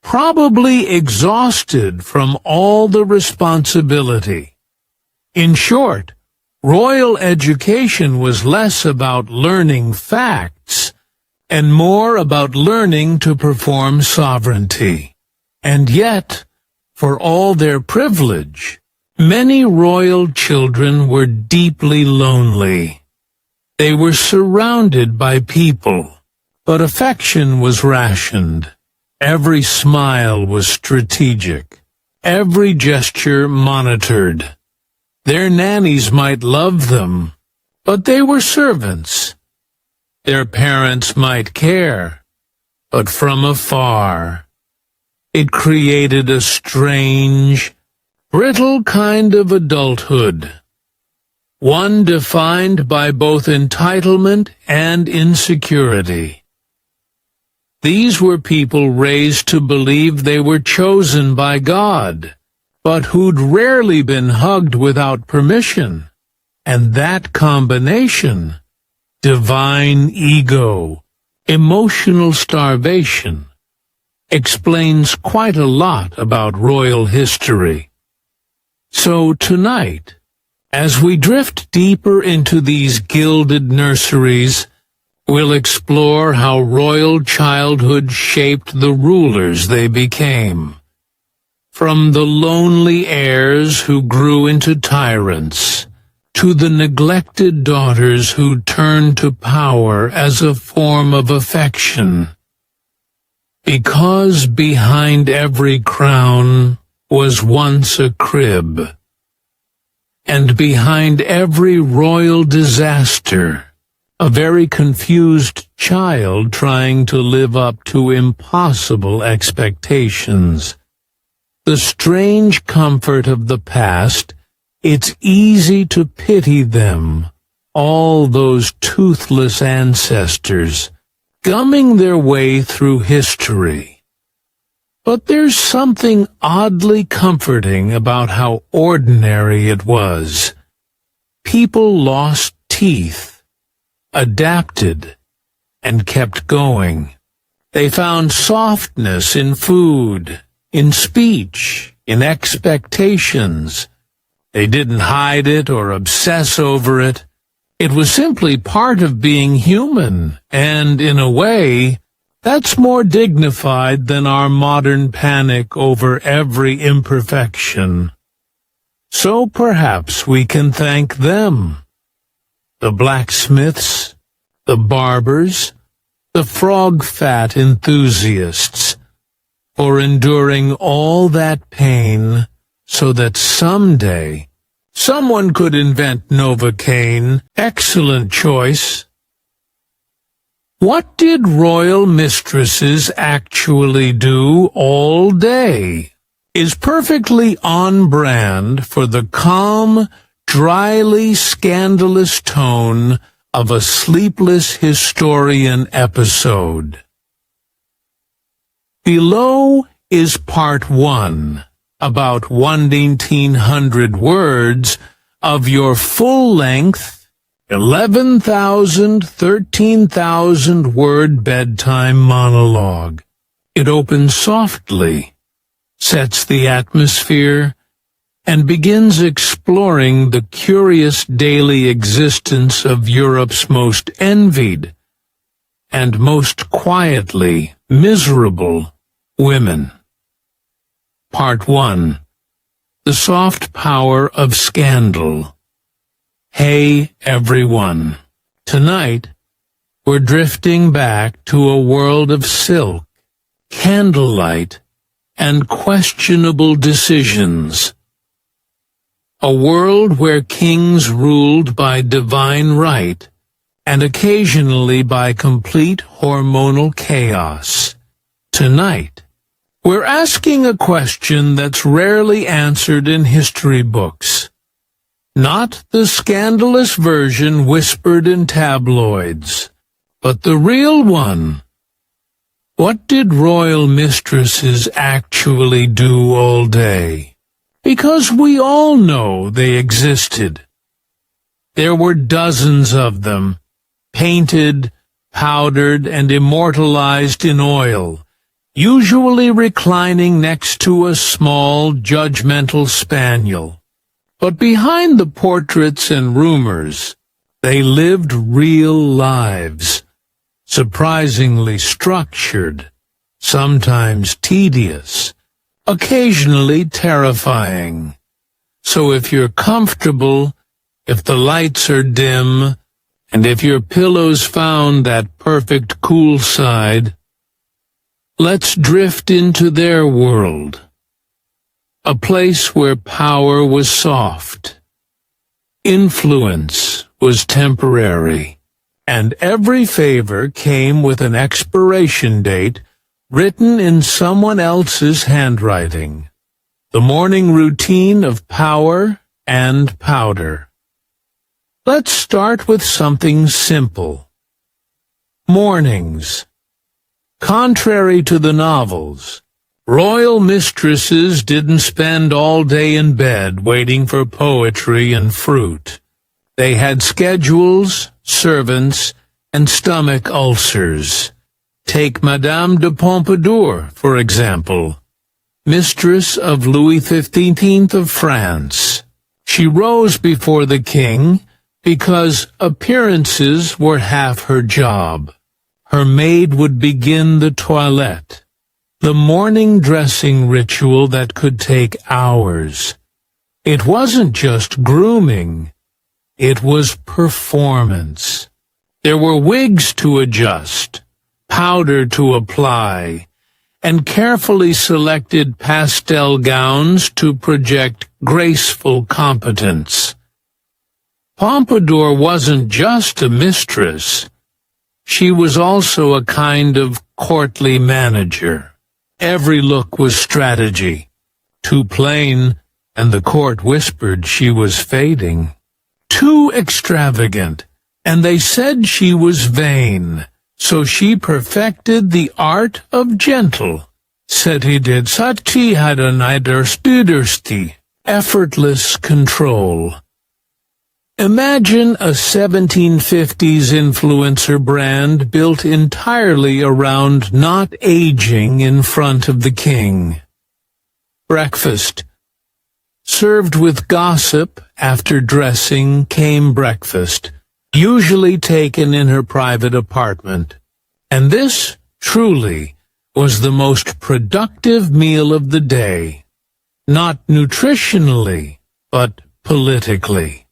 probably exhausted from all the responsibility. In short, royal education was less about learning facts and more about learning to perform sovereignty. And yet, for all their privilege, many royal children were deeply lonely. They were surrounded by people, but affection was rationed. Every smile was strategic, every gesture monitored. Their nannies might love them, but they were servants. Their parents might care, but from afar. It created a strange, brittle kind of adulthood, one defined by both entitlement and insecurity. These were people raised to believe they were chosen by God, but who'd rarely been hugged without permission. And that combination, divine ego, emotional starvation, explains quite a lot about royal history. So tonight, as we drift deeper into these gilded nurseries, We'll explore how royal childhood shaped the rulers they became. From the lonely heirs who grew into tyrants, to the neglected daughters who turned to power as a form of affection. Because behind every crown was once a crib, and behind every royal disaster, a very confused child trying to live up to impossible expectations. The strange comfort of the past, it's easy to pity them, all those toothless ancestors, gumming their way through history. But there's something oddly comforting about how ordinary it was. People lost teeth, adapted, and kept going. They found softness in food, in speech, in expectations. They didn't hide it or obsess over it. It was simply part of being human, and in a way, that's more dignified than our modern panic over every imperfection. So perhaps we can thank them. The blacksmiths, the barbers, the frog-fat enthusiasts, for enduring all that pain so that someday someone could invent Novocaine. Excellent choice. What did royal mistresses actually do all day? Is perfectly on brand for the calm, dryly scandalous tone of a sleepless historian episode. Below is part 1, about 1,900 words of your full-length, 13,000 word bedtime monologue. It opens softly, sets the atmosphere, and begins exploring the curious daily existence of Europe's most envied and most quietly miserable women. Part 1. The Soft Power of Scandal. Hey, everyone. Tonight, we're drifting back to a world of silk, candlelight, and questionable decisions. A world where kings ruled by divine right and occasionally by complete hormonal chaos. Tonight, we're asking a question that's rarely answered in history books. Not the scandalous version whispered in tabloids, but the real one. What did royal mistresses actually do all day? Because we all know they existed. There were dozens of them, painted, powdered, and immortalized in oil, usually reclining next to a small, judgmental spaniel. But behind the portraits and rumors, they lived real lives, surprisingly structured, sometimes tedious, occasionally terrifying. So if you're comfortable, if the lights are dim, and if your pillows found that perfect cool side, let's drift into their world. A place where power was soft, influence was temporary, and every favor came with an expiration date written in someone else's handwriting. The morning routine of power and powder. Let's start with something simple. Mornings. Contrary to the novels, royal mistresses didn't spend all day in bed waiting for poetry and fruit. They had schedules, servants, and stomach ulcers. Take Madame de Pompadour, for example, mistress of Louis XV of France. She rose before the king because appearances were half her job. Her maid would begin the toilette, the morning dressing ritual that could take hours. It wasn't just grooming, it was performance. There were wigs to adjust, powder to apply, and carefully selected pastel gowns to project graceful competence. Pompadour wasn't just a mistress. She was also a kind of courtly manager. Every look was strategy. Too plain, and the court whispered she was fading. Too extravagant, and they said she was vain. So she perfected the art of gentle. Setidid sati hadanaiderstudersti, effortless control. Imagine a 1750s influencer brand built entirely around not aging in front of the king. Breakfast. Served with gossip, after dressing came breakfast, usually taken in her private apartment. And this, truly, was the most productive meal of the day. Not nutritionally, but politically.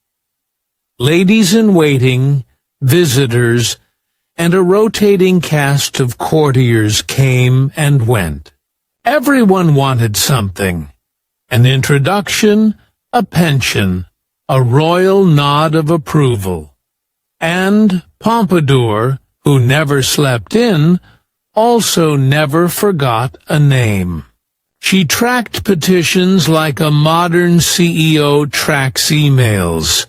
Ladies-in-waiting, visitors, and a rotating cast of courtiers came and went. Everyone wanted something. An introduction, a pension, a royal nod of approval. And Pompadour, who never slept in, also never forgot a name. She tracked petitions like a modern CEO tracks emails.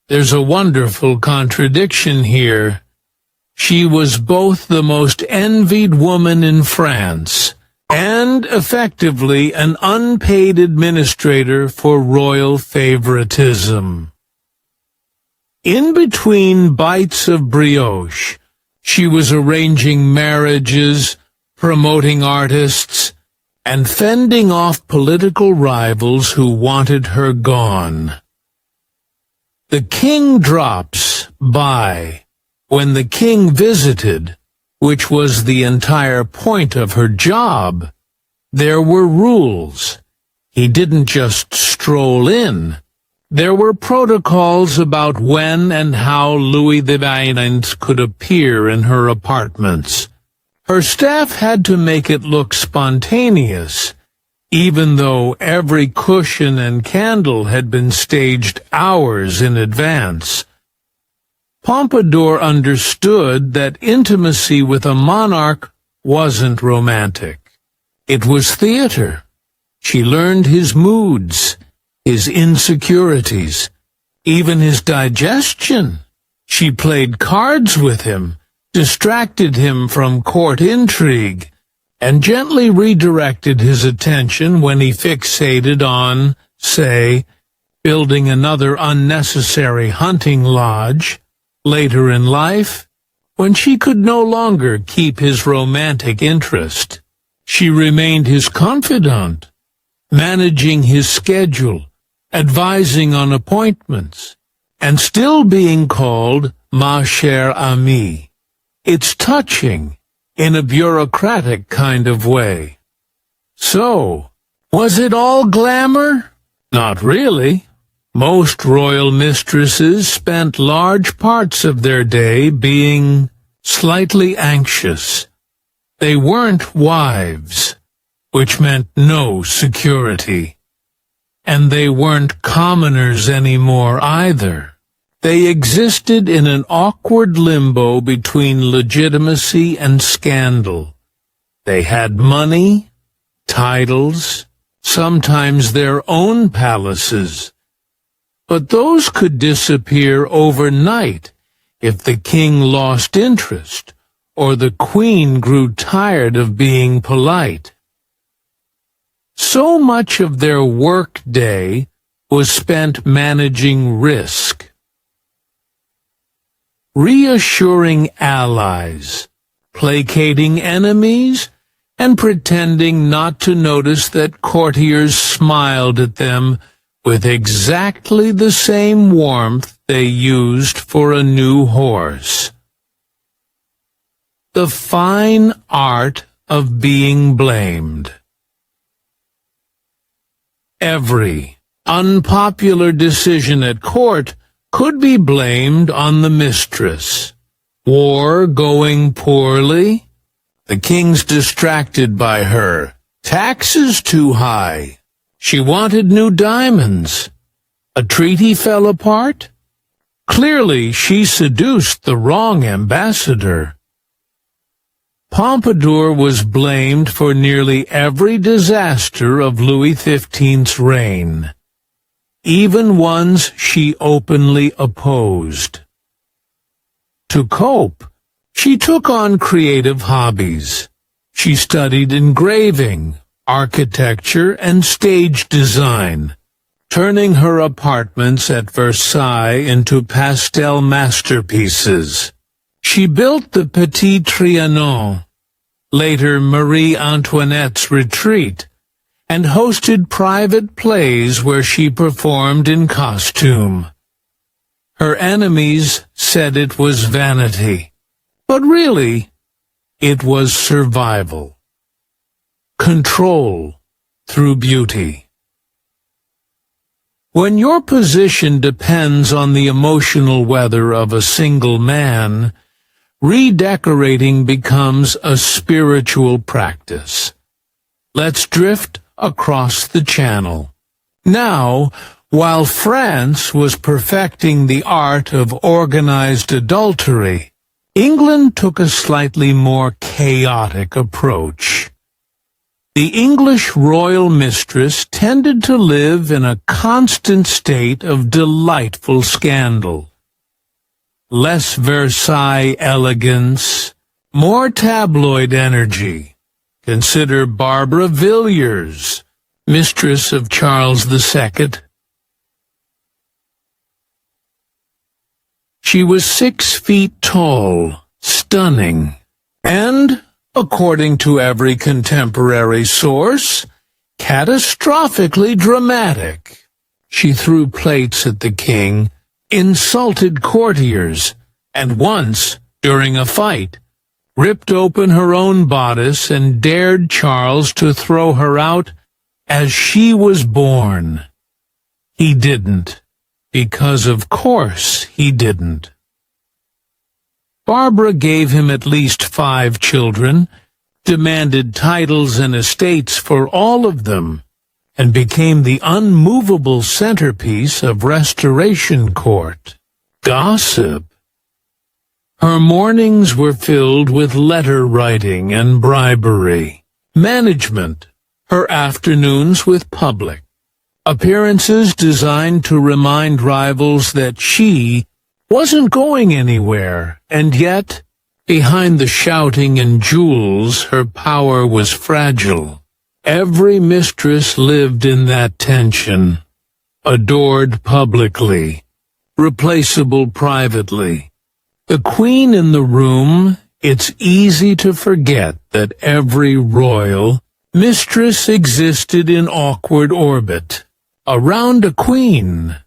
There's a wonderful contradiction here. She was both the most envied woman in France and effectively an unpaid administrator for royal favoritism. In between bites of brioche, she was arranging marriages, promoting artists, and fending off political rivals who wanted her gone. The king drops by. When the king visited, which was the entire point of her job, there were rules. He didn't just stroll in. There were protocols about when and how Louis XIV could appear in her apartments. Her staff had to make it look spontaneous, even though every cushion and candle had been staged hours in advance. Pompadour understood that intimacy with a monarch wasn't romantic. It was theater. She learned his moods, his insecurities, even his digestion. She played cards with him, distracted him from court intrigue, and gently redirected his attention when he fixated on, say, building another unnecessary hunting lodge. Later in life, when she could no longer keep his romantic interest, she remained his confidant, managing his schedule, advising on appointments, and still being called ma chère amie. It's touching, in a bureaucratic kind of way. So, was it all glamour? Not really. Most royal mistresses spent large parts of their day being slightly anxious. They weren't wives, which meant no security. And they weren't commoners anymore either. They existed in an awkward limbo between legitimacy and scandal. They had money, titles, sometimes their own palaces. But those could disappear overnight if the king lost interest or the queen grew tired of being polite. So much of their work day was spent managing risk, reassuring allies, placating enemies, and pretending not to notice that courtiers smiled at them with exactly the same warmth they used for a new horse. The fine art of being blamed. Every unpopular decision at court could be blamed on the mistress. War going poorly? The king's distracted by her. Taxes too high. She wanted new diamonds. A treaty fell apart? Clearly she seduced the wrong ambassador. Pompadour was blamed for nearly every disaster of Louis XV's reign, even ones she openly opposed. To cope, she took on creative hobbies. She studied engraving, architecture, and stage design, turning her apartments at Versailles into pastel masterpieces. She built the Petit Trianon, later Marie Antoinette's Retreat, and hosted private plays where she performed in costume. Her enemies said it was vanity, but really, it was survival. Control through beauty. When your position depends on the emotional weather of a single man, redecorating becomes a spiritual practice. Let's drift across the Channel. Now, while France was perfecting the art of organized adultery, England took a slightly more chaotic approach. The English royal mistress tended to live in a constant state of delightful scandal. Less Versailles elegance, more tabloid energy. Consider Barbara Villiers, mistress of Charles II. She was 6 feet tall, stunning, and, according to every contemporary source, catastrophically dramatic. She threw plates at the king, insulted courtiers, and once, during a fight, ripped open her own bodice and dared Charles to throw her out as she was born. He didn't, because of course he didn't. Barbara gave him at least 5 children, demanded titles and estates for all of them, and became the unmovable centerpiece of Restoration Court. Gossip. Her mornings were filled with letter writing and bribery. Management. Her afternoons with public. Appearances designed to remind rivals that she wasn't going anywhere, and yet, behind the shouting and jewels, her power was fragile. Every mistress lived in that tension, adored publicly, replaceable privately. The queen in the room, it's easy to forget that every royal mistress existed in awkward orbit, around a queen.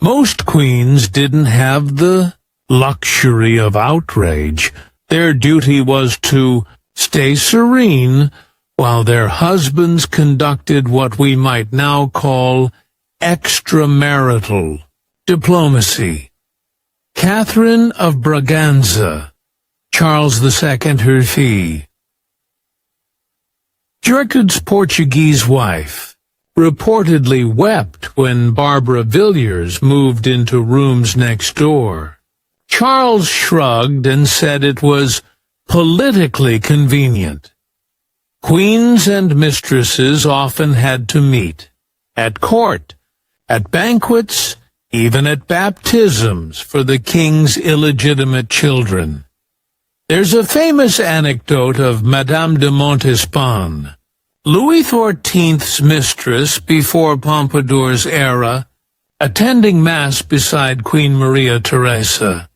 Most queens didn't have the luxury of outrage. Their duty was to stay serene while their husbands conducted what we might now call extramarital diplomacy. Catherine of Braganza, Charles II her fee. Gertrude's Portuguese wife reportedly wept when Barbara Villiers moved into rooms next door. Charles shrugged and said it was politically convenient. Queens and mistresses often had to meet, at court, at banquets, even at baptisms for the king's illegitimate children. There's a famous anecdote of Madame de Montespan, Louis XIV's mistress before Pompadour's era, attending Mass beside Queen Maria Theresa.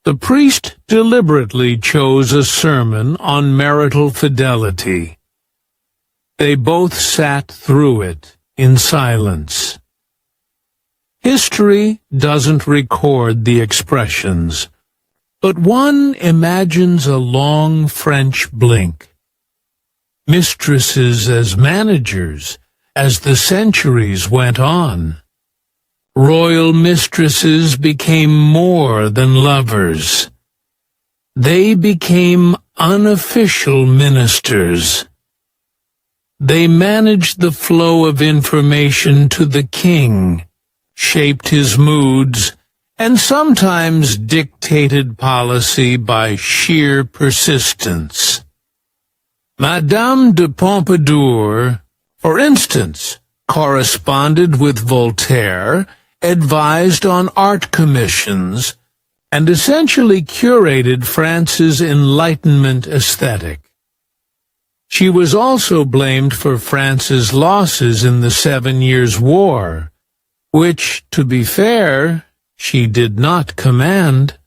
The priest deliberately chose a sermon on marital fidelity. They both sat through it in silence. History doesn't record the expressions, but one imagines a long French blink. Mistresses as managers as the centuries went on. Royal mistresses became more than lovers. They became unofficial ministers. They managed the flow of information to the king, shaped his moods, and sometimes dictated policy by sheer persistence. Madame de Pompadour, for instance, corresponded with Voltaire, advised on art commissions, and essentially curated France's Enlightenment aesthetic. She was also blamed for France's losses in the 7 Years' War, which, to be fair, she did not command.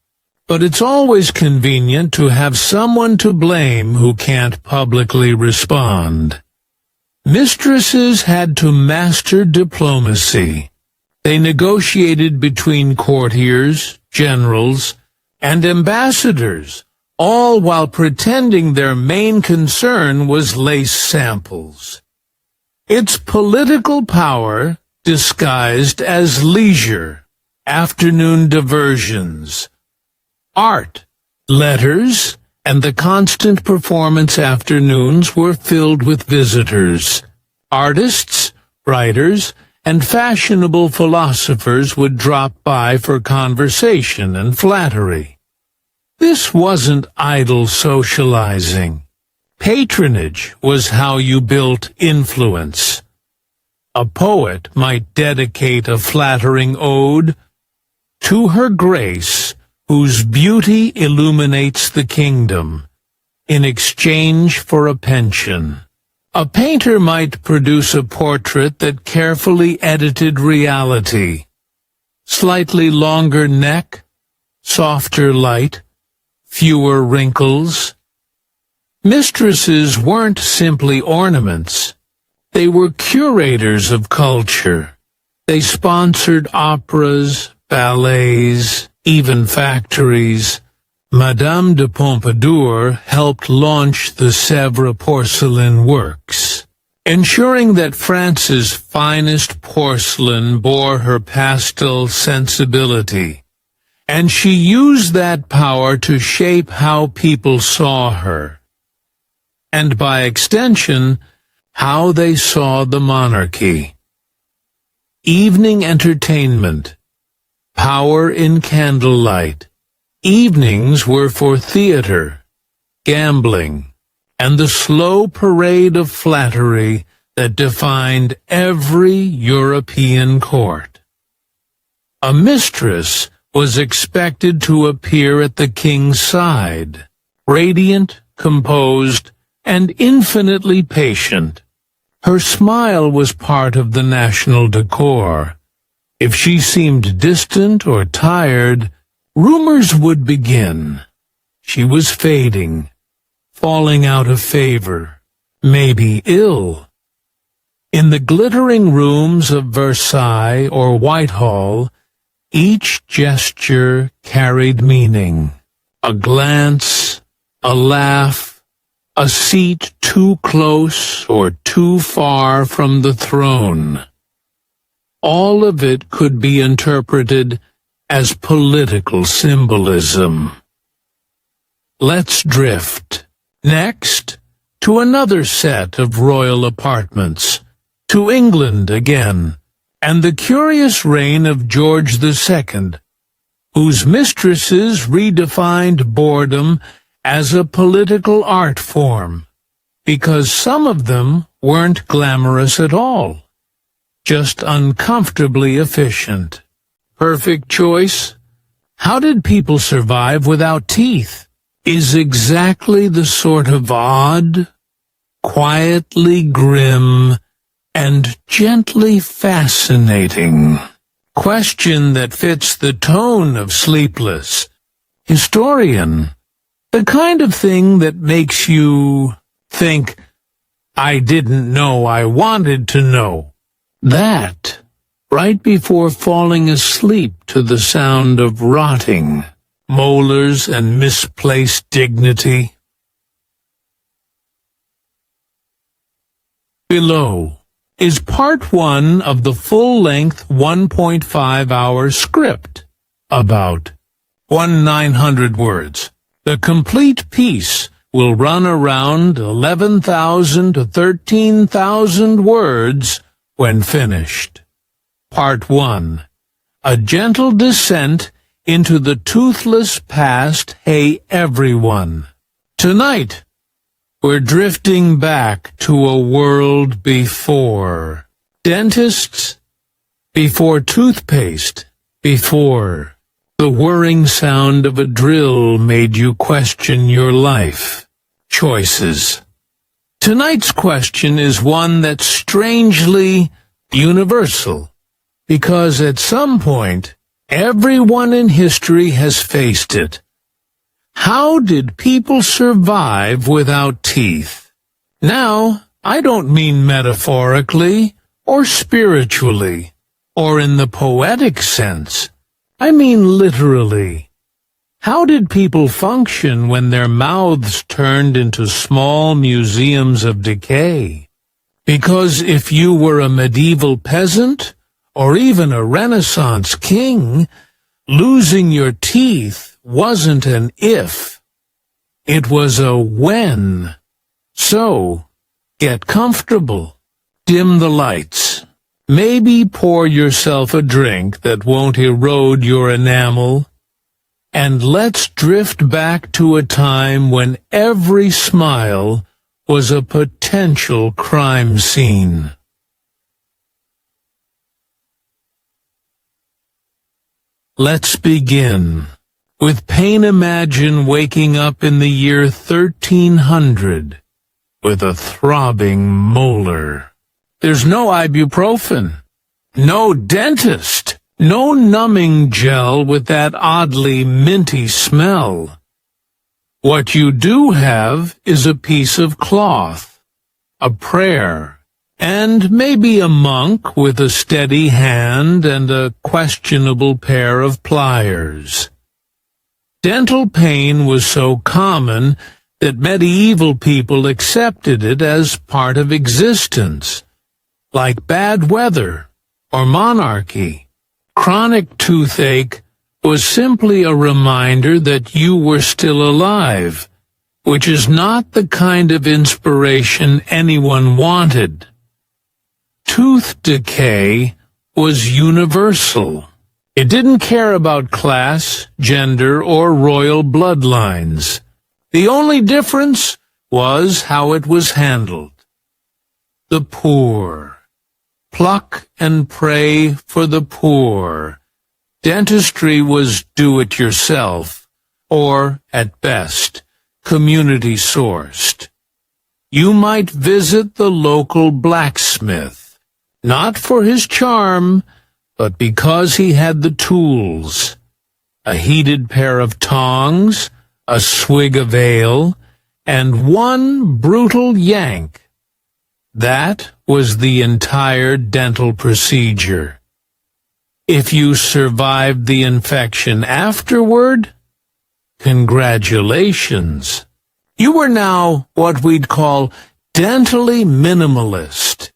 But it's always convenient to have someone to blame who can't publicly respond. Mistresses had to master diplomacy. They negotiated between courtiers, generals, and ambassadors, all while pretending their main concern was lace samples. It's political power disguised as leisure, afternoon diversions, art, letters, and the constant performance afternoons were filled with visitors. Artists, writers, and fashionable philosophers would drop by for conversation and flattery. This wasn't idle socializing. Patronage was how you built influence. A poet might dedicate a flattering ode to Her Grace, whose beauty illuminates the kingdom, in exchange for a pension. A painter might produce a portrait that carefully edited reality. Slightly longer neck, softer light, fewer wrinkles. Mistresses weren't simply ornaments. They were curators of culture. They sponsored operas, ballets, even factories. Madame de Pompadour helped launch the Sèvres porcelain works, ensuring that France's finest porcelain bore her pastel sensibility, and she used that power to shape how people saw her, and by extension, how they saw the monarchy. Evening entertainment, power in candlelight. Evenings were for theater, gambling, and the slow parade of flattery that defined every European court. A mistress was expected to appear at the king's side, radiant, composed, and infinitely patient. Her smile was part of the national decor. If she seemed distant or tired, rumors would begin. She was fading, falling out of favor, maybe ill. In the glittering rooms of Versailles or Whitehall, each gesture carried meaning. A glance, a laugh, a seat too close or too far from the throne. All of it could be interpreted as political symbolism. Let's drift next to another set of royal apartments, to England again, and the curious reign of George II, whose mistresses redefined boredom as a political art form, because some of them weren't glamorous at all, just uncomfortably efficient. Perfect choice? How did people survive without teeth? Is exactly the sort of odd, quietly grim, and gently fascinating question that fits the tone of Sleepless. Historian, the kind of thing that makes you think, I didn't know I wanted to know. That right before falling asleep to the sound of rotting molars and misplaced dignity. Below is part 1 of the full-length 1.5-hour script, about 1,900 words. The complete piece will run around 11,000 to 13,000 words when finished. Part 1. A gentle descent into the toothless past. Hey, everyone. Tonight, we're drifting back to a world before dentists, before toothpaste, before the whirring sound of a drill made you question your life choices. Tonight's question is one that's strangely universal, because at some point, everyone in history has faced it. How did people survive without teeth? Now, I don't mean metaphorically or spiritually or in the poetic sense. I mean literally. How did people function when their mouths turned into small museums of decay? Because if you were a medieval peasant or even a Renaissance king, losing your teeth wasn't an if, it was a when. So, get comfortable, dim the lights, maybe pour yourself a drink that won't erode your enamel, and let's drift back to a time when every smile was a potential crime scene. Let's begin. With pain, imagine waking up in the year 1300 with a throbbing molar. There's no ibuprofen, no dentist, no numbing gel with that oddly minty smell. What you do have is a piece of cloth, a prayer, and maybe a monk with a steady hand and a questionable pair of pliers. Dental pain was so common that medieval people accepted it as part of existence, like bad weather or monarchy. Chronic toothache was simply a reminder that you were still alive, which is not the kind of inspiration anyone wanted. Tooth decay was universal. It didn't care about class, gender, or royal bloodlines. The only difference was how it was handled. The poor. Pluck and pray for the poor. Dentistry was do-it-yourself, or, at best, community-sourced. You might visit the local blacksmith, not for his charm, but because he had the tools, a heated pair of tongs, a swig of ale, and one brutal yank. That was the entire dental procedure. If you survived the infection afterward, congratulations. You were now what we'd call dentally minimalist.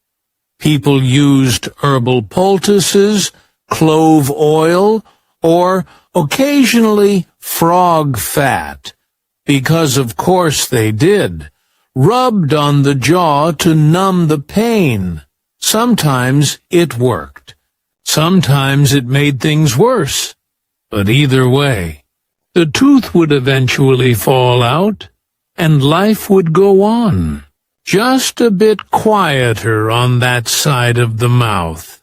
People used herbal poultices, clove oil, or occasionally frog fat, because of course they did, rubbed on the jaw to numb the pain. Sometimes it worked. Sometimes it made things worse. But either way, the tooth would eventually fall out, and life would go on. Just a bit quieter on that side of the mouth.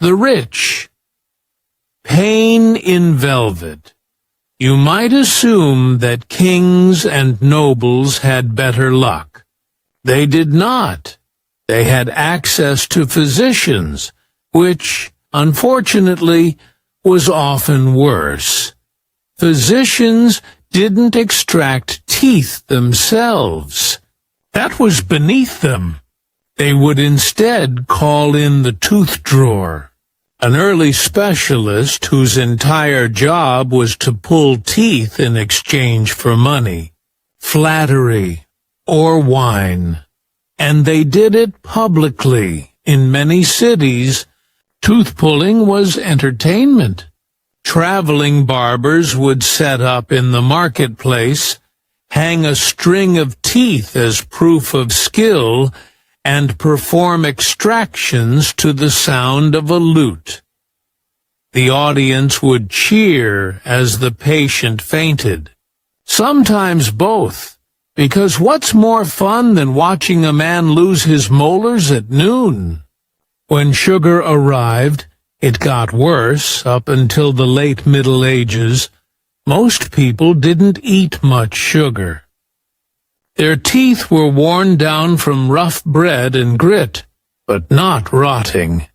The rich. Pain in velvet. You might assume that kings and nobles had better luck. They did not. They had access to physicians, which, unfortunately, was often worse. Physicians didn't extract teeth themselves. That was beneath them. They would instead call in the tooth drawer, an early specialist whose entire job was to pull teeth in exchange for money, flattery, or wine. And they did it publicly. In many cities, tooth pulling was entertainment. Traveling barbers would set up in the marketplace, hang a string of teeth as proof of skill, and perform extractions to the sound of a lute. The audience would cheer as the patient fainted. Sometimes both, because what's more fun than watching a man lose his molars at noon? When sugar arrived, it got worse. Up until the late Middle Ages, most people didn't eat much sugar. Their teeth were worn down from rough bread and grit, but not rotting.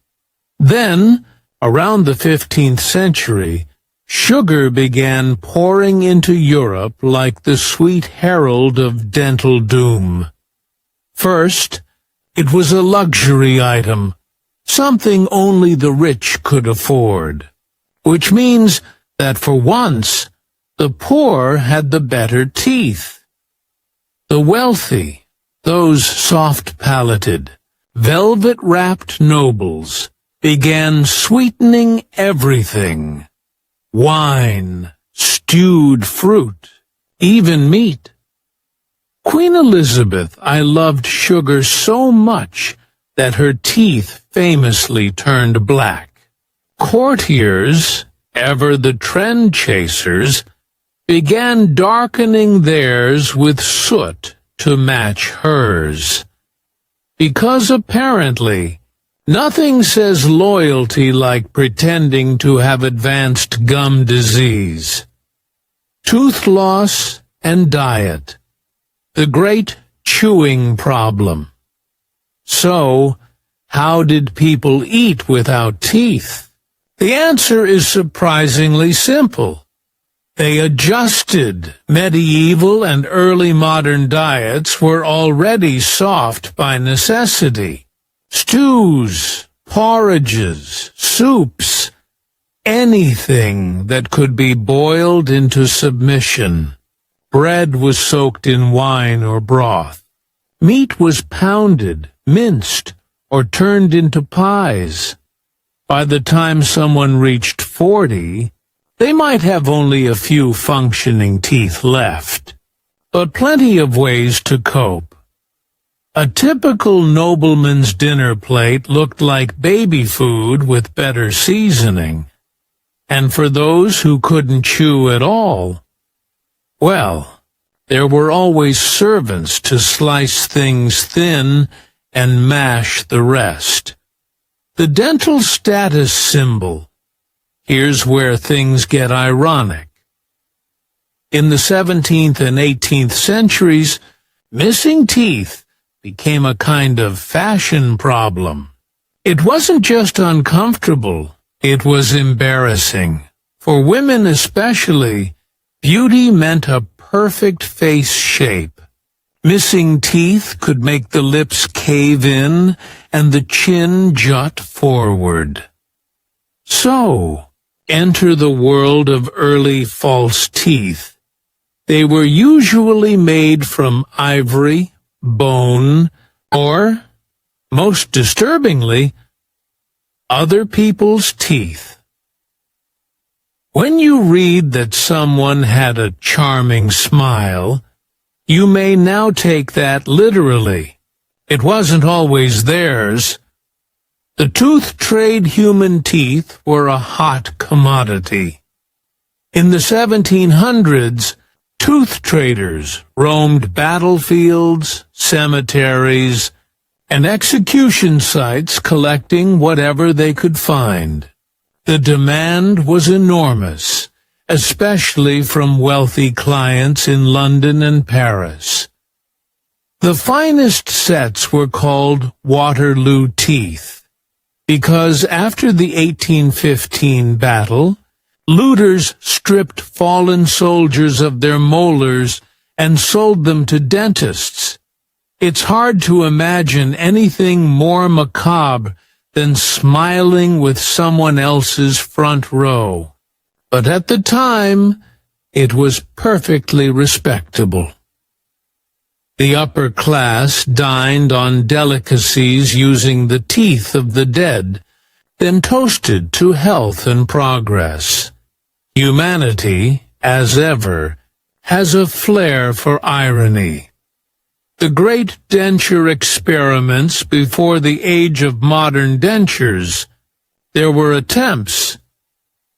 Then, around the 15th century, sugar began pouring into Europe like the sweet herald of dental doom. First, it was a luxury item, something only the rich could afford, which means that for once, the poor had the better teeth. The wealthy, those soft-palated, velvet-wrapped nobles, began sweetening everything. Wine, stewed fruit, even meat. Queen Elizabeth, I loved sugar so much that her teeth famously turned black. Courtiers, ever the trend chasers, began darkening theirs with soot to match hers. Because apparently, nothing says loyalty like pretending to have advanced gum disease. Tooth loss and diet. The great chewing problem. So, how did people eat without teeth? The answer is surprisingly simple. They adjusted. Medieval and early modern diets were already soft by necessity. Stews, porridges, soups, anything that could be boiled into submission. Bread was soaked in wine or broth. Meat was pounded, minced, or turned into pies. By the time someone reached 40, they might have only a few functioning teeth left, but plenty of ways to cope. A typical nobleman's dinner plate looked like baby food with better seasoning, and for those who couldn't chew at all, well, there were always servants to slice things thin and mash the rest. The dental status symbol. Here's where things get ironic. In the 17th and 18th centuries, missing teeth became a kind of fashion problem. It wasn't just uncomfortable, it was embarrassing. For women especially, beauty meant a perfect face shape. Missing teeth could make the lips cave in and the chin jut forward. So, enter the world of early false teeth. They were usually made from ivory, bone, or, most disturbingly, other people's teeth. When you read that someone had a charming smile, you may now take that literally. It wasn't always theirs. The tooth-trade human teeth were a hot commodity. In the 1700s, tooth traders roamed battlefields, cemeteries, and execution sites collecting whatever they could find. The demand was enormous, especially from wealthy clients in London and Paris. The finest sets were called Waterloo teeth, because after the 1815 battle, looters stripped fallen soldiers of their molars and sold them to dentists. It's hard to imagine anything more macabre than smiling with someone else's front row. But at the time, it was perfectly respectable. The upper class dined on delicacies using the teeth of the dead, then toasted to health and progress. Humanity, as ever, has a flair for irony. The great denture experiments before the age of modern dentures, there were attempts.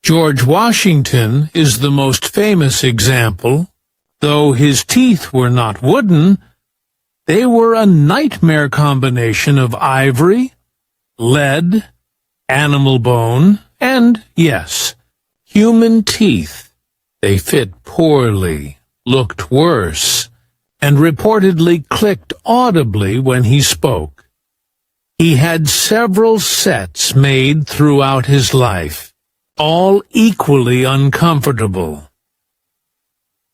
George Washington is the most famous example. Though his teeth were not wooden, they were a nightmare combination of ivory, lead, animal bone, and, yes, human teeth. They fit poorly, looked worse, and reportedly clicked audibly when he spoke. He had several sets made throughout his life, all equally uncomfortable.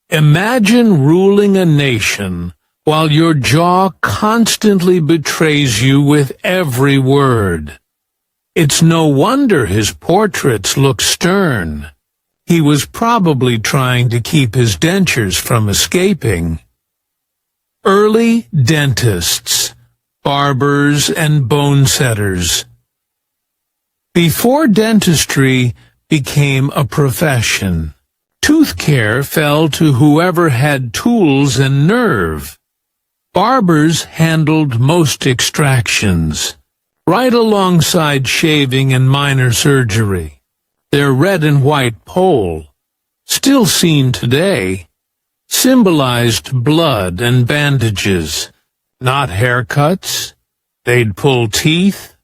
Imagine ruling a nation while your jaw constantly betrays you with every word. It's no wonder his portraits look stern. He was probably trying to keep his dentures from escaping. Early dentists, barbers, and bone setters. Before dentistry became a profession, tooth care fell to whoever had tools and nerve. Barbers handled most extractions, right alongside shaving and minor surgery. Their red and white pole, still seen today, symbolized blood and bandages, not haircuts. They'd pull teeth,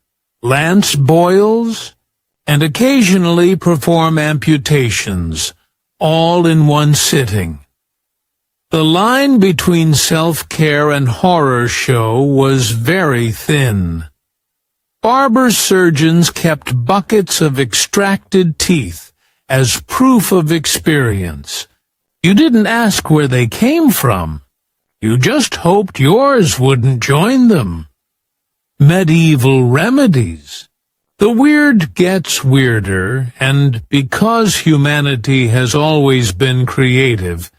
lance boils, and occasionally perform amputations, all in one sitting. The line between self-care and horror show was very thin. Barber surgeons kept buckets of extracted teeth as proof of experience. You didn't ask where they came from. You just hoped yours wouldn't join them. Medieval remedies. The weird gets weirder, and because humanity has always been creative,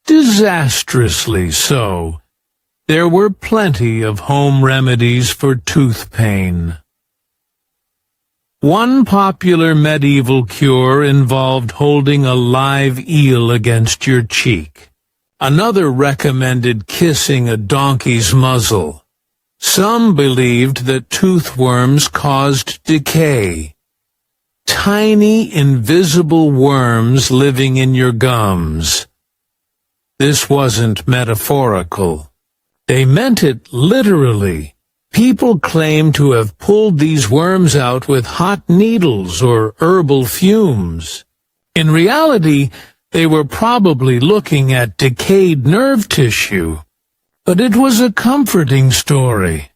disastrously so, there were plenty of home remedies for tooth pain. One popular medieval cure involved holding a live eel against your cheek. Another recommended kissing a donkey's muzzle. Some believed that tooth worms caused decay. Tiny, invisible worms living in your gums. This wasn't metaphorical. They meant it literally. People claim to have pulled these worms out with hot needles or herbal fumes. In reality, they were probably looking at decayed nerve tissue. But it was a comforting story.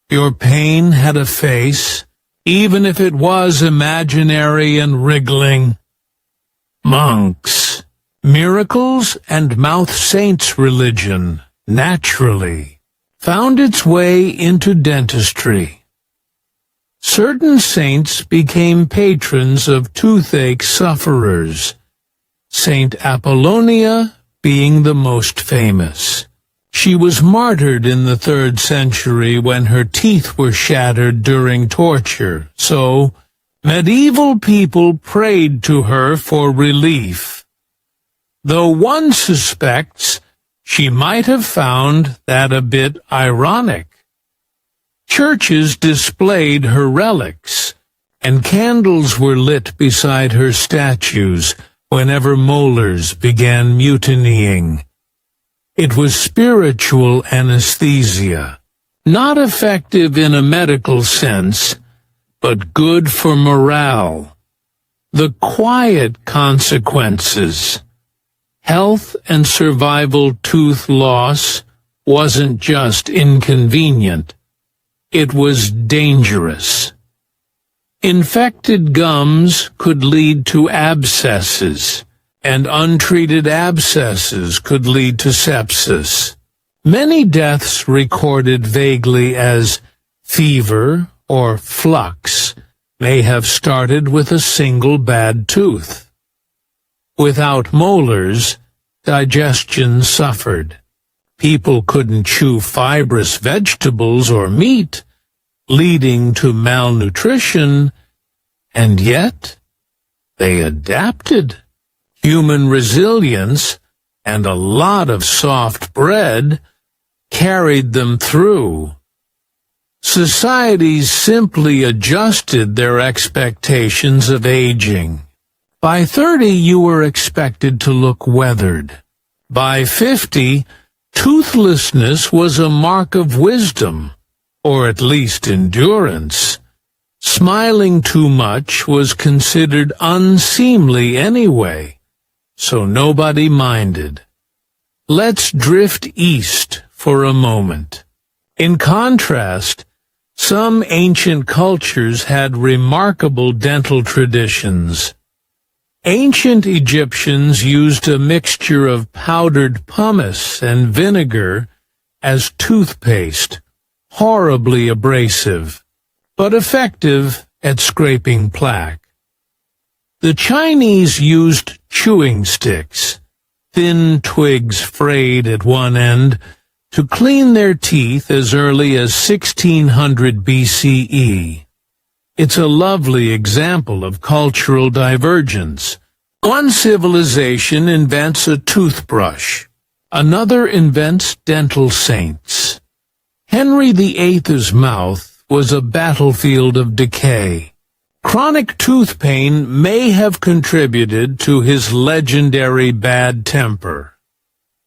Your pain had a face, even if it was imaginary and wriggling. Monks, miracles, and mouth saints religion, naturally, found its way into dentistry. Certain saints became patrons of toothache sufferers, Saint Apollonia being the most famous. She was martyred in the 3rd century when her teeth were shattered during torture, so medieval people prayed to her for relief. Though one suspects she might have found that a bit ironic. Churches displayed her relics, and candles were lit beside her statues whenever molars began mutinying. It was spiritual anesthesia, not effective in a medical sense, but good for morale. The quiet consequences. Health and survival tooth loss wasn't just inconvenient, it was dangerous. Infected gums could lead to abscesses, and untreated abscesses could lead to sepsis. Many deaths recorded vaguely as fever or flux may have started with a single bad tooth. Without molars, digestion suffered. People couldn't chew fibrous vegetables or meat, leading to malnutrition, and yet they adapted. Human resilience and a lot of soft bread carried them through. Societies simply adjusted their expectations of aging. By 30, you were expected to look weathered. By 50, toothlessness was a mark of wisdom, or at least endurance. Smiling too much was considered unseemly anyway, so nobody minded. Let's drift east for a moment. In contrast, some ancient cultures had remarkable dental traditions. Ancient Egyptians used a mixture of powdered pumice and vinegar as toothpaste, horribly abrasive, but effective at scraping plaque. The Chinese used chewing sticks, thin twigs frayed at one end, to clean their teeth as early as 1600 BCE. It's a lovely example of cultural divergence. One civilization invents a toothbrush. Another invents dental saints. Henry VIII's mouth was a battlefield of decay. Chronic tooth pain may have contributed to his legendary bad temper,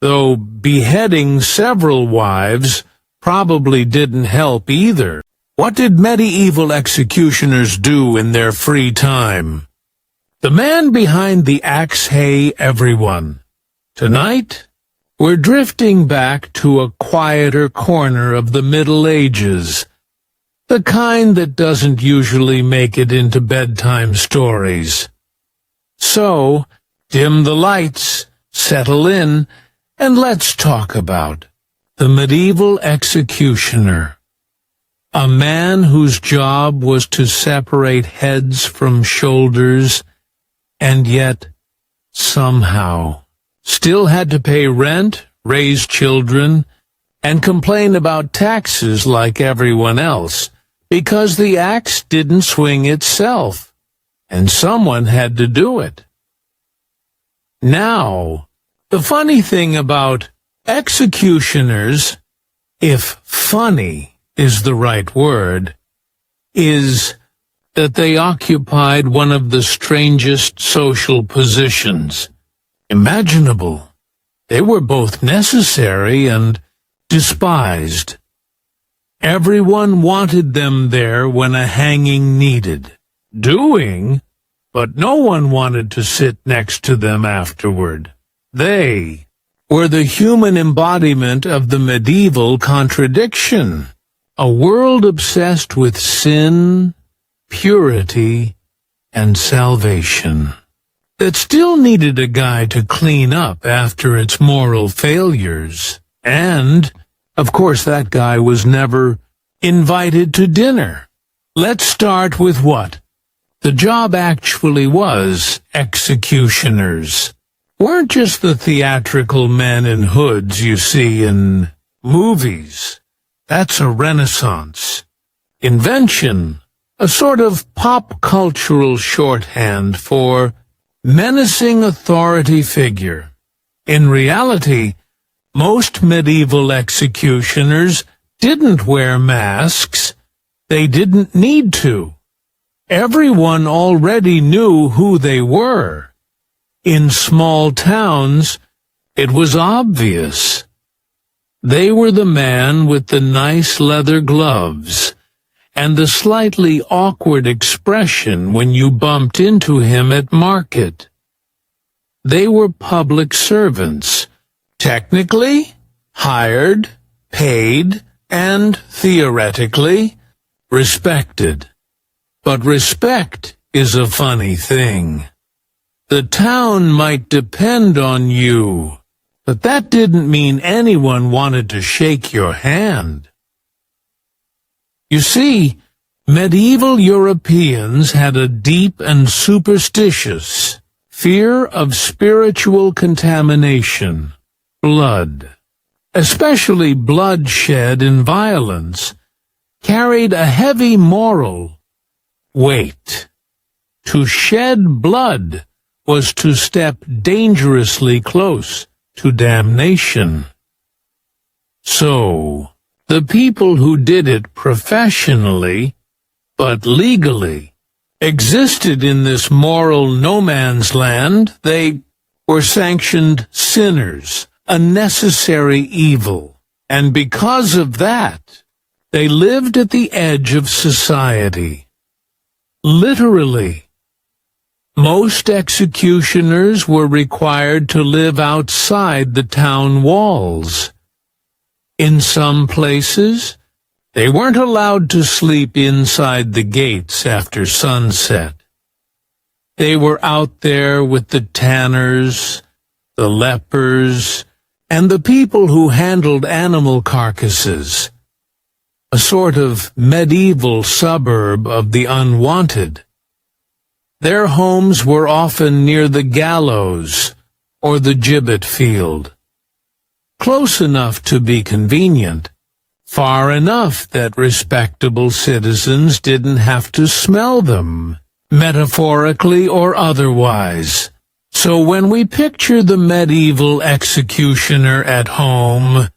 though beheading several wives probably didn't help either. What did medieval executioners do in their free time? The man behind the axe, hey everyone. Tonight, we're drifting back to a quieter corner of the Middle Ages, the kind that doesn't usually make it into bedtime stories. So, dim the lights, settle in, and let's talk about the medieval executioner. A man whose job was to separate heads from shoulders, and yet, somehow, still had to pay rent, raise children, and complain about taxes like everyone else, because the axe didn't swing itself, and someone had to do it. Now, the funny thing about executioners, if funny is the right word, is that they occupied one of the strangest social positions imaginable. They were both necessary and despised. Everyone wanted them there when a hanging needed doing, but no one wanted to sit next to them afterward. They were the human embodiment of the medieval contradiction. A world obsessed with sin, purity, and salvation, that still needed a guy to clean up after its moral failures. And, of course, that guy was never invited to dinner. Let's start with what the job actually was. Executioners weren't just the theatrical men in hoods you see in movies. That's a Renaissance invention, a sort of pop-cultural shorthand for menacing authority figure. In reality, most medieval executioners didn't wear masks. They didn't need to. Everyone already knew who they were. In small towns, it was obvious. They were the man with the nice leather gloves and the slightly awkward expression when you bumped into him at market. They were public servants, technically hired, paid, and theoretically respected. But respect is a funny thing. The town might depend on you, but that didn't mean anyone wanted to shake your hand. You see, medieval Europeans had a deep and superstitious fear of spiritual contamination, blood, especially bloodshed and violence, carried a heavy moral weight. To shed blood was to step dangerously close to damnation. So, the people who did it professionally, but legally, existed in this moral no-man's land. They were sanctioned sinners, a necessary evil, and because of that, they lived at the edge of society. Literally, most executioners were required to live outside the town walls. In some places, they weren't allowed to sleep inside the gates after sunset. They were out there with the tanners, the lepers, and the people who handled animal carcasses, a sort of medieval suburb of the unwanted. Their homes were often near the gallows or the gibbet field, close enough to be convenient, far enough that respectable citizens didn't have to smell them, metaphorically or otherwise. So when we picture the medieval executioner at home,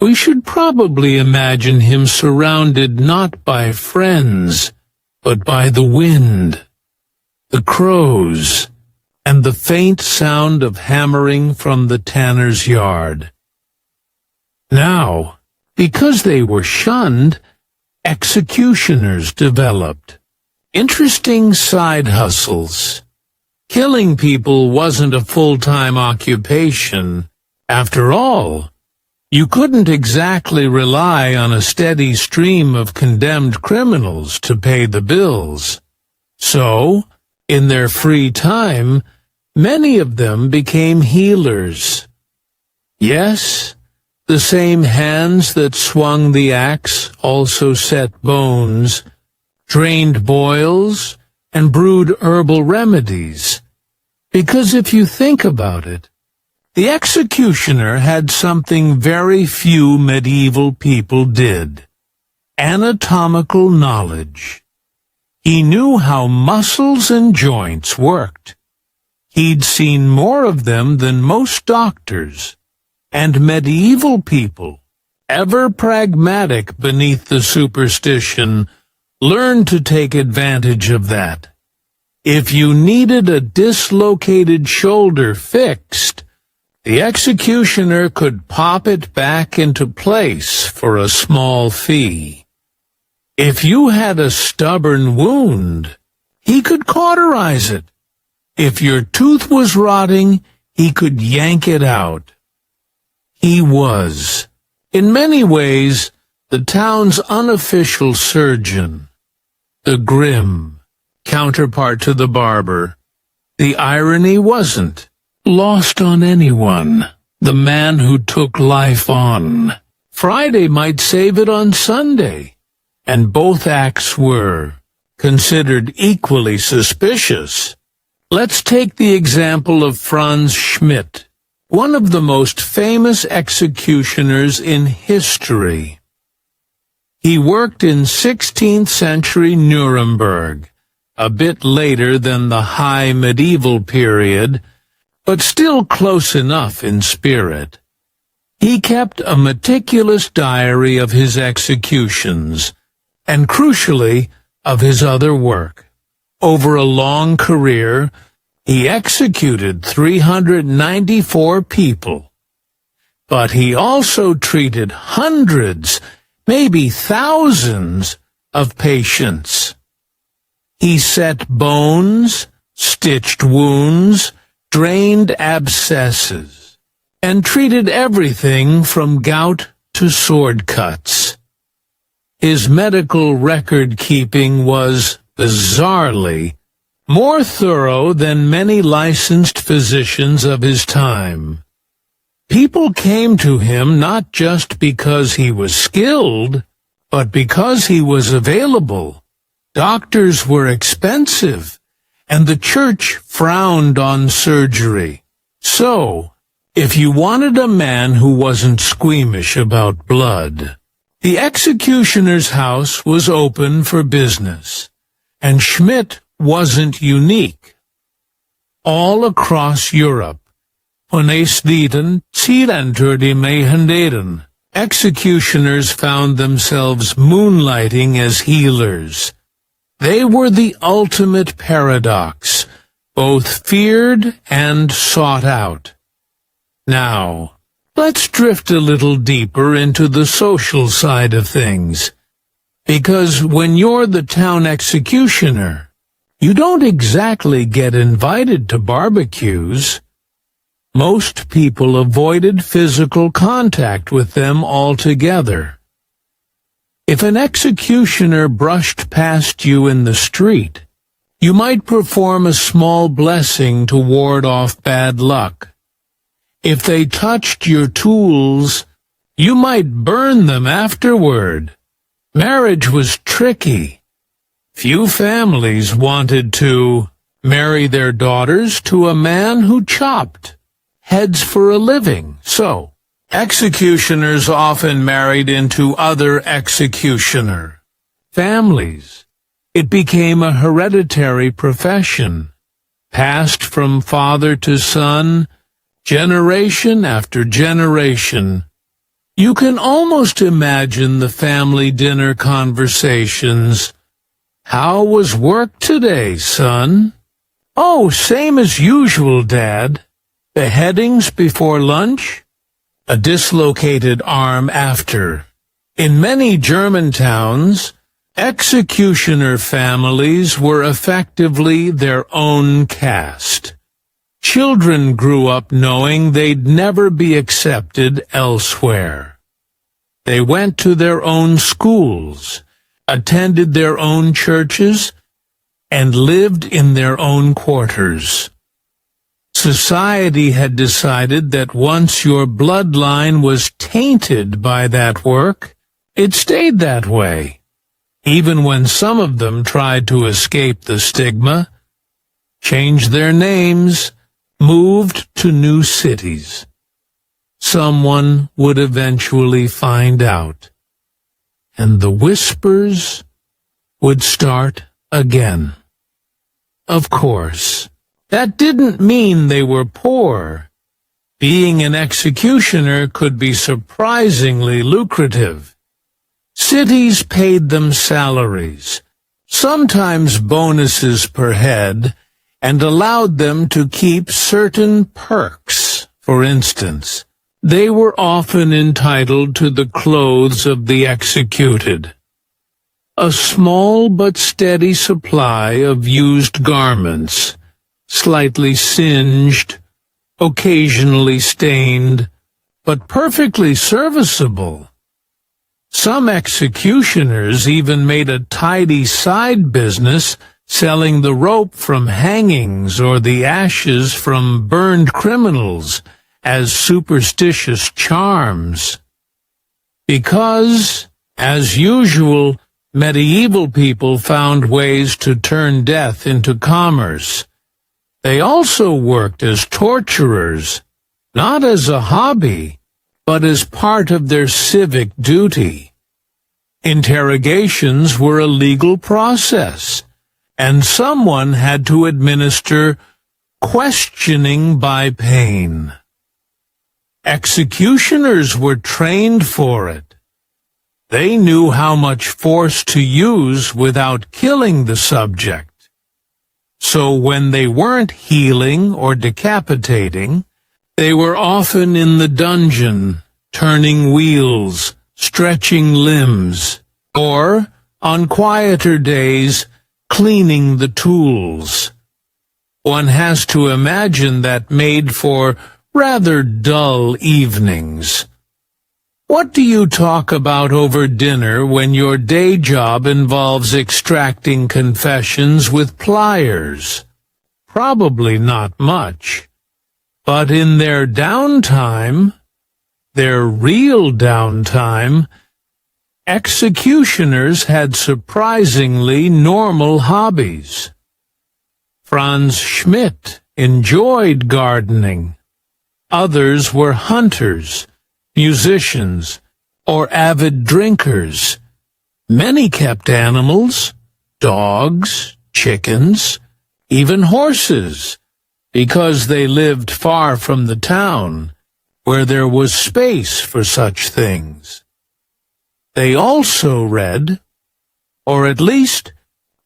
we should probably imagine him surrounded not by friends, but by the wind, the crows, and the faint sound of hammering from the tanner's yard. Now, because they were shunned, executioners developed interesting side hustles. Killing people wasn't a full-time occupation. After all, you couldn't exactly rely on a steady stream of condemned criminals to pay the bills. So, in their free time, many of them became healers. Yes, the same hands that swung the axe also set bones, drained boils, and brewed herbal remedies. Because if you think about it, the executioner had something very few medieval people did: anatomical knowledge. He knew how muscles and joints worked. He'd seen more of them than most doctors, and medieval people, ever pragmatic beneath the superstition, learned to take advantage of that. If you needed a dislocated shoulder fixed, the executioner could pop it back into place for a small fee. If you had a stubborn wound, he could cauterize it. If your tooth was rotting, he could yank it out. He was, in many ways, the town's unofficial surgeon, the grim counterpart to the barber. The irony wasn't lost on anyone. The man who took life on Friday might save it on Sunday, and both acts were considered equally suspicious. Let's take the example of Franz Schmidt, one of the most famous executioners in history. He worked in 16th century Nuremberg, a bit later than the high medieval period, but still close enough in spirit. He kept a meticulous diary of his executions, and crucially, of his other work. Over a long career, he executed 394 people. But he also treated hundreds, maybe thousands, of patients. He set bones, stitched wounds, drained abscesses, and treated everything from gout to sword cuts. His medical record-keeping was, bizarrely, more thorough than many licensed physicians of his time. People came to him not just because he was skilled, but because he was available. Doctors were expensive, and the church frowned on surgery. So, if you wanted a man who wasn't squeamish about blood, the executioner's house was open for business, and Schmidt wasn't unique. All across Europe, 19th-Century executioners found themselves moonlighting as healers. They were the ultimate paradox, both feared and sought out. Now, let's drift a little deeper into the social side of things, because when you're the town executioner, you don't exactly get invited to barbecues. Most people avoided physical contact with them altogether. If an executioner brushed past you in the street, you might perform a small blessing to ward off bad luck. If they touched your tools, you might burn them afterward. Marriage was tricky. Few families wanted to marry their daughters to a man who chopped heads for a living, so executioners often married into other executioner families. It became a hereditary profession, passed from father to son, generation after generation. You can almost imagine the family dinner conversations. "How was work today, son?" "Oh, same as usual, Dad." Beheadings before lunch? A dislocated arm after. In many German towns, executioner families were effectively their own caste. Children grew up knowing they'd never be accepted elsewhere. They went to their own schools, attended their own churches, and lived in their own quarters. Society had decided that once your bloodline was tainted by that work, it stayed that way, even when some of them tried to escape the stigma, changed their names, moved to new cities. Someone would eventually find out, and the whispers would start again. Of course, that didn't mean they were poor. Being an executioner could be surprisingly lucrative. Cities paid them salaries, sometimes bonuses per head, and allowed them to keep certain perks. For instance, they were often entitled to the clothes of the executed. A small but steady supply of used garments, slightly singed, occasionally stained, but perfectly serviceable. Some executioners even made a tidy side business selling the rope from hangings or the ashes from burned criminals as superstitious charms. Because, as usual, medieval people found ways to turn death into commerce. They also worked as torturers, not as a hobby, but as part of their civic duty. Interrogations were a legal process, and someone had to administer questioning by pain. Executioners were trained for it. They knew how much force to use without killing the subject. So when they weren't healing or decapitating, they were often in the dungeon, turning wheels, stretching limbs, or, on quieter days, cleaning the tools. One has to imagine that made for rather dull evenings. What do you talk about over dinner when your day job involves extracting confessions with pliers? Probably not much. But in their downtime, their real downtime, executioners had surprisingly normal hobbies. Franz Schmidt enjoyed gardening. Others were hunters, musicians, or avid drinkers. Many kept animals, dogs, chickens, even horses, because they lived far from the town, where there was space for such things. They also read, or at least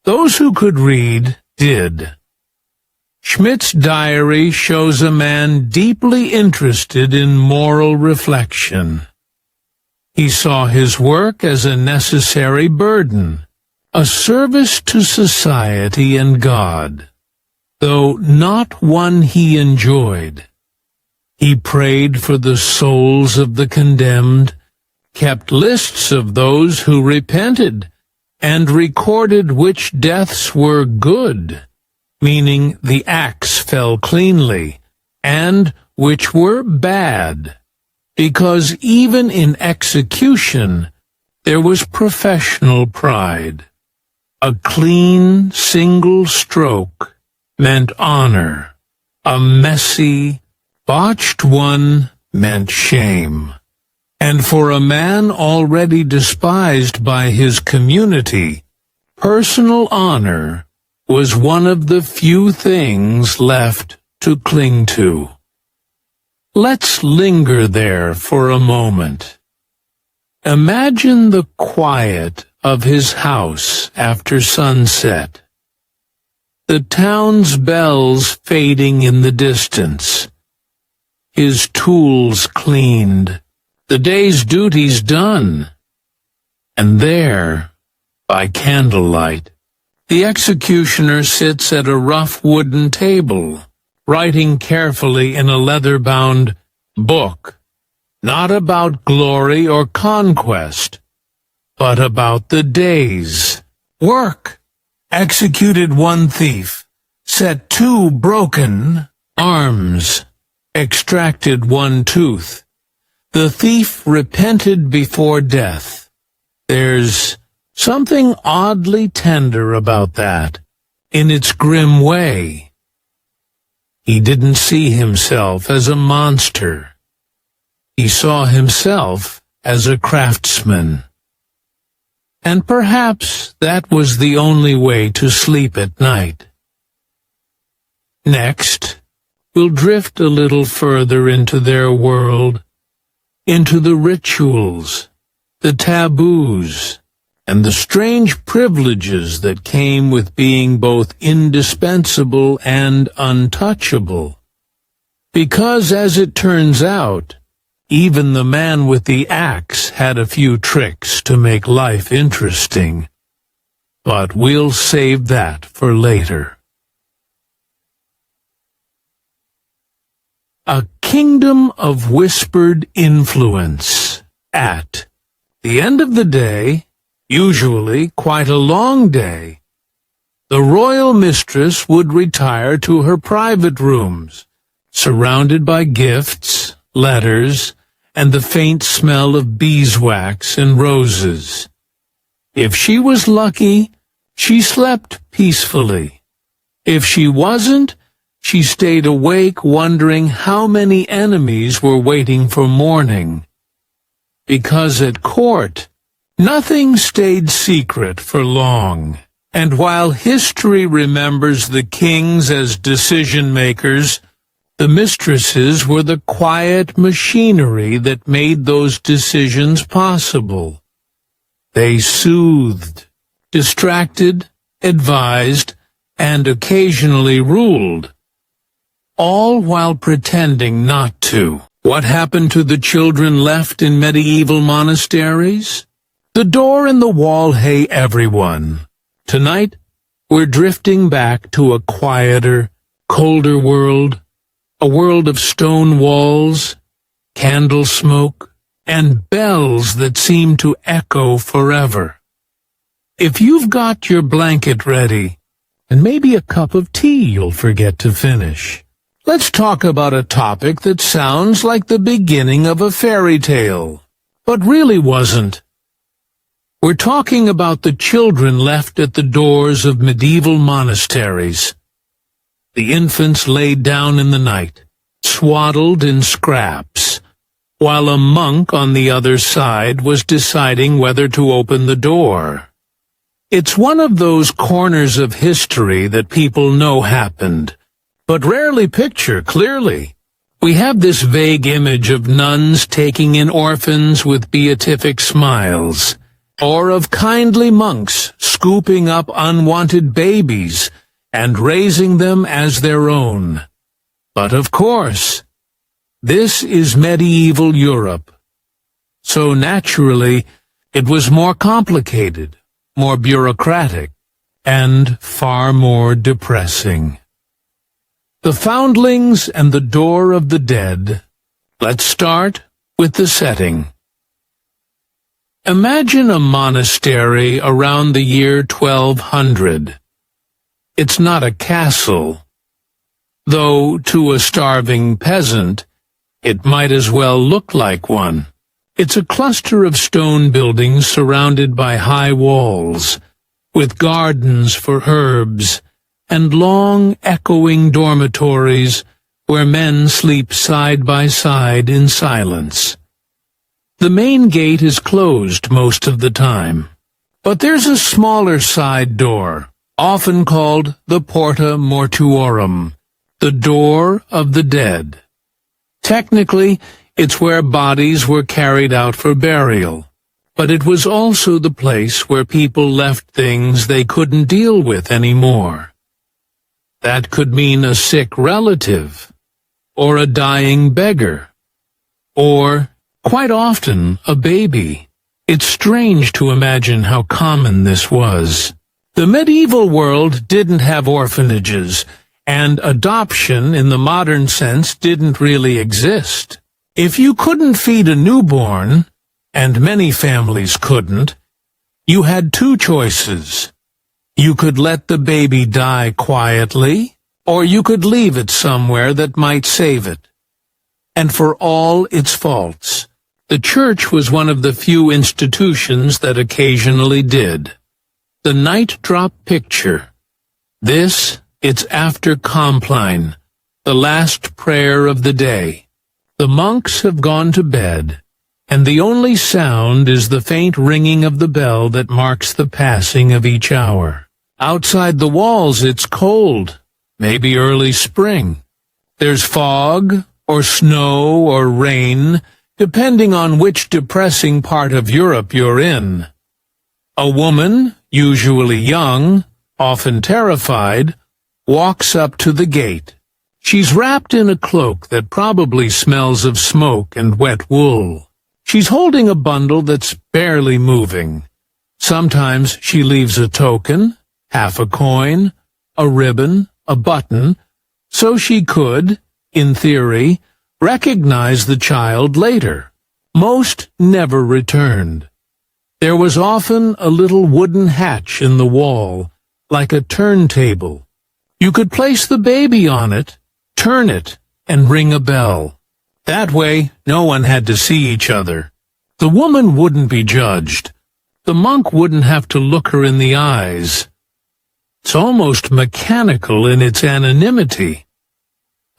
those who could read did. Schmidt's diary shows a man deeply interested in moral reflection. He saw his work as a necessary burden, a service to society and God, though not one he enjoyed. He prayed for the souls of the condemned, kept lists of those who repented, and recorded which deaths were good, meaning the axe fell cleanly, and which were bad, because even in execution there was professional pride. A clean, single stroke meant honor. A messy, botched one meant shame. And for a man already despised by his community, personal honor was one of the few things left to cling to. Let's linger there for a moment. Imagine the quiet of his house after sunset. The town's bells fading in the distance. His tools cleaned, the day's duties done. And there, by candlelight, the executioner sits at a rough wooden table, writing carefully in a leather-bound book, not about glory or conquest, but about the day's work. Executed one thief, set 2 broken arms, extracted 1 tooth. The thief repented before death. There's something oddly tender about that, in its grim way. He didn't see himself as a monster. He saw himself as a craftsman. And perhaps that was the only way to sleep at night. Next, we'll drift a little further into their world, into the rituals, the taboos, and the strange privileges that came with being both indispensable and untouchable. Because, as it turns out, even the man with the axe had a few tricks to make life interesting. But we'll save that for later. A kingdom of whispered influence. At the end of the day, usually quite a long day, the royal mistress would retire to her private rooms, surrounded by gifts, letters, and the faint smell of beeswax and roses. If she was lucky, she slept peacefully. If she wasn't, she stayed awake wondering how many enemies were waiting for morning. Because at court, nothing stayed secret for long, and while history remembers the kings as decision-makers, the mistresses were the quiet machinery that made those decisions possible. They soothed, distracted, advised, and occasionally ruled, all while pretending not to. What happened to the children left in medieval monasteries? The door and the wall, hey everyone. Tonight, we're drifting back to a quieter, colder world, a world of stone walls, candle smoke, and bells that seem to echo forever. If you've got your blanket ready, and maybe a cup of tea you'll forget to finish, Let's talk about a topic that sounds like the beginning of a fairy tale, but really wasn't. We're talking about the children left at the doors of medieval monasteries. The infants laid down in the night, swaddled in scraps, while a monk on the other side was deciding whether to open the door. It's one of those corners of history that people know happened, but rarely picture clearly. We have this vague image of nuns taking in orphans with beatific smiles, or of kindly monks scooping up unwanted babies and raising them as their own. But of course, this is medieval Europe. So naturally, it was more complicated, more bureaucratic, and far more depressing. The Foundlings and the Door of the Dead. Let's start with the setting. Imagine a monastery around the year 1200. It's not a castle, though to a starving peasant, it might as well look like one. It's a cluster of stone buildings surrounded by high walls, with gardens for herbs, and long, echoing dormitories where men sleep side by side in silence. The main gate is closed most of the time, but there's a smaller side door, often called the Porta Mortuorum, the Door of the Dead. Technically, it's where bodies were carried out for burial, but it was also the place where people left things they couldn't deal with anymore. That could mean a sick relative, or a dying beggar, or, quite often, a baby. It's strange to imagine how common this was. The medieval world didn't have orphanages, and adoption in the modern sense didn't really exist. If you couldn't feed a newborn, and many families couldn't, you had two choices. You could let the baby die quietly, or you could leave it somewhere that might save it. And for all its faults, the church was one of the few institutions that occasionally did. The night drop picture. It's after Compline, the last prayer of the day. The monks have gone to bed, and the only sound is the faint ringing of the bell that marks the passing of each hour. Outside the walls it's cold, maybe early spring. There's fog, or snow, or rain, depending on which depressing part of Europe you're in. A woman, usually young, often terrified, walks up to the gate. She's wrapped in a cloak that probably smells of smoke and wet wool. She's holding a bundle that's barely moving. Sometimes she leaves a token, half a coin, a ribbon, a button, so she could, in theory, recognize the child later. Most never returned. There was often a little wooden hatch in the wall, like a turntable. You could place the baby on it, turn it, and ring a bell. That way, no one had to see each other. The woman wouldn't be judged. The monk wouldn't have to look her in the eyes. It's almost mechanical in its anonymity.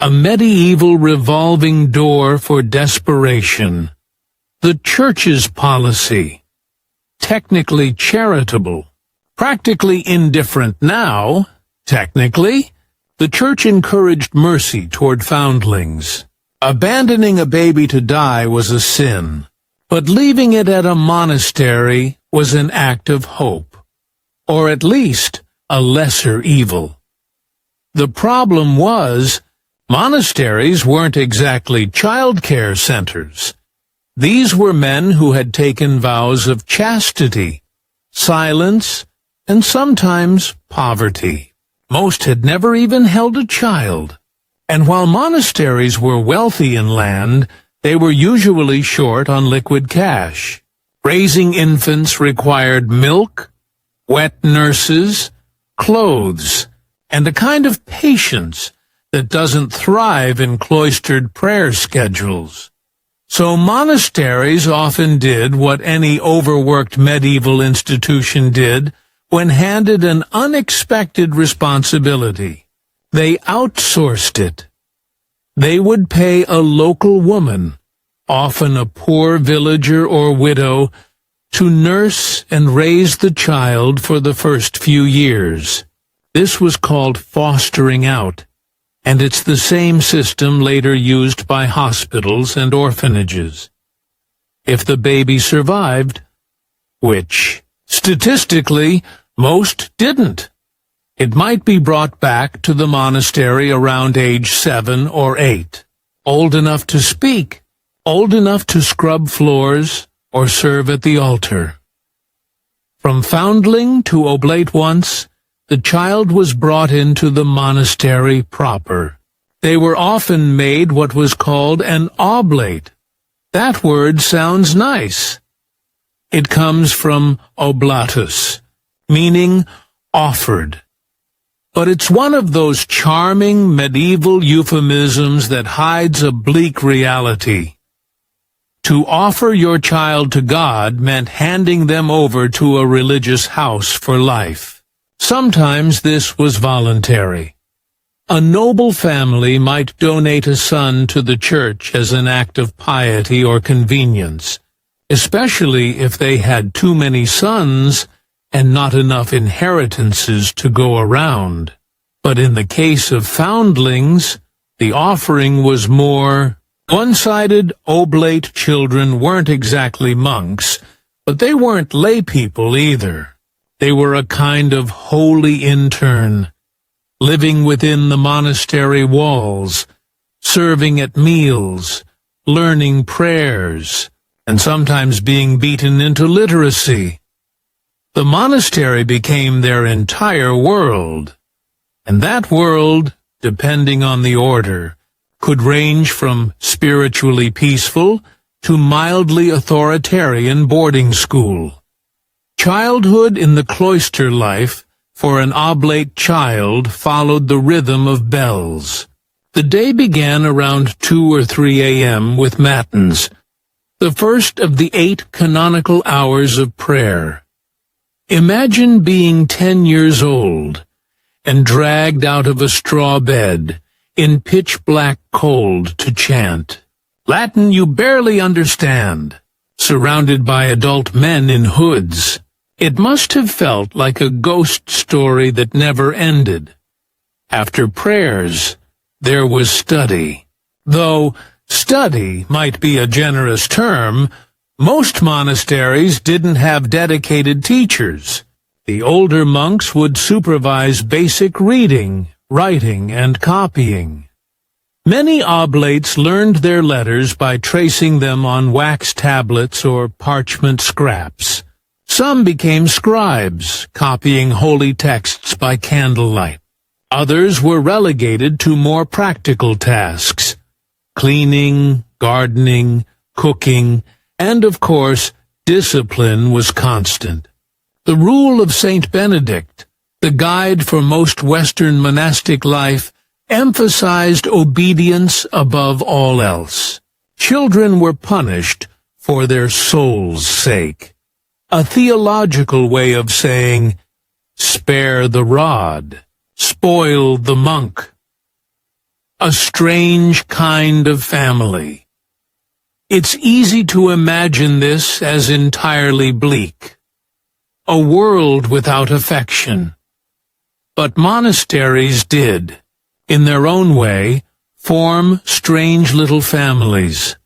A medieval revolving door for desperation. The church's policy. Technically charitable. Practically indifferent now. Technically, the church encouraged mercy toward foundlings. Abandoning a baby to die was a sin, but leaving it at a monastery was an act of hope, or at least a lesser evil. The problem was, monasteries weren't exactly childcare centers. These were men who had taken vows of chastity, silence, and sometimes poverty. Most had never even held a child. And while monasteries were wealthy in land, they were usually short on liquid cash. Raising infants required milk, wet nurses, clothes, and a kind of patience that doesn't thrive in cloistered prayer schedules. So monasteries often did what any overworked medieval institution did when handed an unexpected responsibility. They outsourced it. They would pay a local woman, often a poor villager or widow, to nurse and raise the child for the first few years. This was called fostering out, and it's the same system later used by hospitals and orphanages. If the baby survived, which, statistically, most didn't, it might be brought back to the monastery around age 7 or 8, old enough to speak, old enough to scrub floors or serve at the altar. From foundling to oblate once, the child was brought into the monastery proper. They were often made what was called an oblate. That word sounds nice. It comes from oblatus, meaning offered. But it's one of those charming medieval euphemisms that hides a bleak reality. To offer your child to God meant handing them over to a religious house for life. Sometimes this was voluntary. A noble family might donate a son to the church as an act of piety or convenience, especially if they had too many sons and not enough inheritances to go around. But in the case of foundlings, the offering was more one-sided. Oblate children weren't exactly monks, but they weren't lay people either. They were a kind of holy intern, living within the monastery walls, serving at meals, learning prayers, and sometimes being beaten into literacy. The monastery became their entire world, and that world, depending on the order, could range from spiritually peaceful to mildly authoritarian boarding school. Childhood in the cloister life for an oblate child followed the rhythm of bells. The day began around 2 or 3 a.m. with matins, the first of the 8 canonical hours of prayer. Imagine being 10 years old and dragged out of a straw bed in pitch-black cold to chant. Latin you barely understand, surrounded by adult men in hoods. It must have felt like a ghost story that never ended. After prayers, there was study. Though study might be a generous term, most monasteries didn't have dedicated teachers. The older monks would supervise basic reading, writing, and copying. Many oblates learned their letters by tracing them on wax tablets or parchment scraps. Some became scribes, copying holy texts by candlelight. Others were relegated to more practical tasks, cleaning, gardening, cooking, and, of course, discipline was constant. The rule of Saint Benedict, the guide for most Western monastic life, emphasized obedience above all else. Children were punished for their soul's sake. A theological way of saying, spare the rod, spoil the monk. A strange kind of family. It's easy to imagine this as entirely bleak. A world without affection. But monasteries did, in their own way, form strange little families.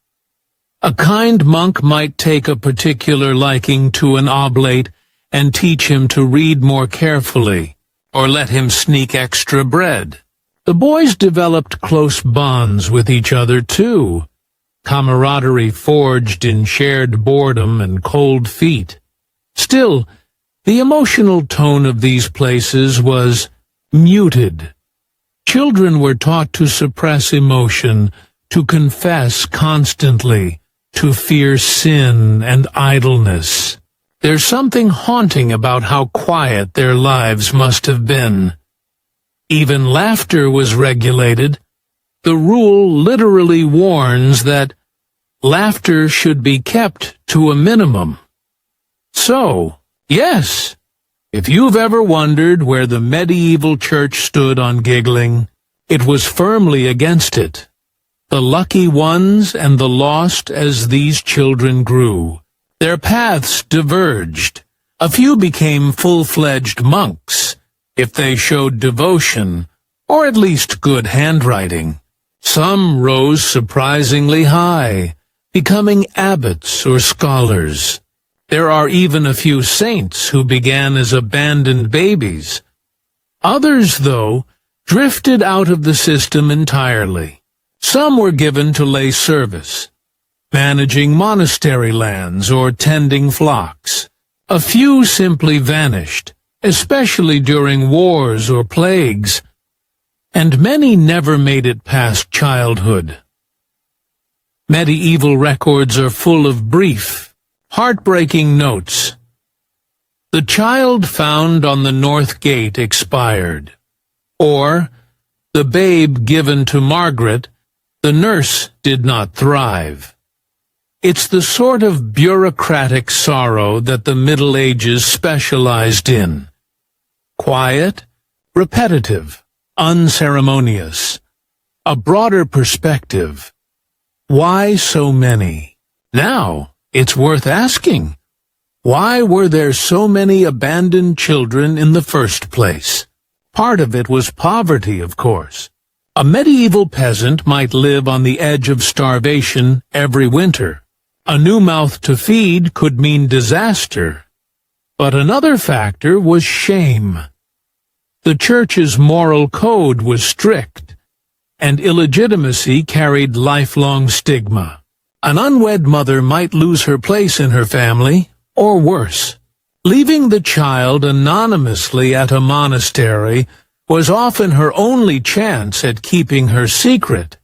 A kind monk might take a particular liking to an oblate and teach him to read more carefully, or let him sneak extra bread. The boys developed close bonds with each other, too, camaraderie forged in shared boredom and cold feet. Still, the emotional tone of these places was muted. Children were taught to suppress emotion, to confess constantly, to fear sin and idleness. There's something haunting about how quiet their lives must have been. Even laughter was regulated. The rule literally warns that laughter should be kept to a minimum. So, yes, if you've ever wondered where the medieval church stood on giggling, it was firmly against it. The lucky ones and the lost as these children grew. Their paths diverged. A few became full-fledged monks, if they showed devotion, or at least good handwriting. Some rose surprisingly high, becoming abbots or scholars. There are even a few saints who began as abandoned babies. Others, though, drifted out of the system entirely. Some were given to lay service, managing monastery lands or tending flocks. A few simply vanished, especially during wars or plagues, and many never made it past childhood. Medieval records are full of brief, heartbreaking notes. The child found on the north gate expired, or the babe given to Margaret, the nurse did not thrive. It's the sort of bureaucratic sorrow that the Middle Ages specialized in. Quiet, repetitive, unceremonious. A broader perspective. Why so many? Now, it's worth asking. Why were there so many abandoned children in the first place? Part of it was poverty, of course. A medieval peasant might live on the edge of starvation every winter. A new mouth to feed could mean disaster. But another factor was shame. The church's moral code was strict, and illegitimacy carried lifelong stigma. An unwed mother might lose her place in her family, or worse. Leaving the child anonymously at a monastery was often her only chance at keeping her secret.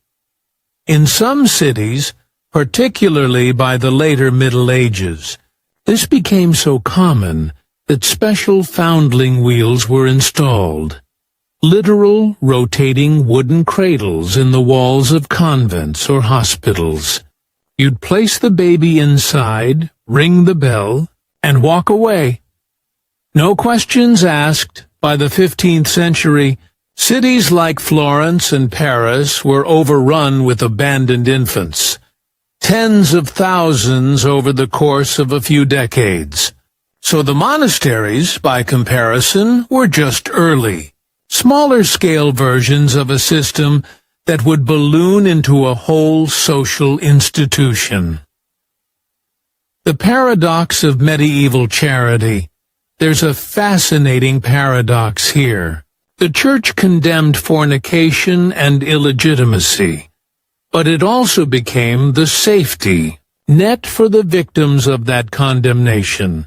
In some cities, particularly by the later Middle Ages, this became so common that special foundling wheels were installed. Literal, rotating wooden cradles in the walls of convents or hospitals. You'd place the baby inside, ring the bell, and walk away. No questions asked. By the 15th century, cities like Florence and Paris were overrun with abandoned infants. Tens of thousands over the course of a few decades. So the monasteries, by comparison, were just early, smaller-scale versions of a system that would balloon into a whole social institution. The paradox of medieval charity. There's a fascinating paradox here. The church condemned fornication and illegitimacy, but it also became the safety net for the victims of that condemnation.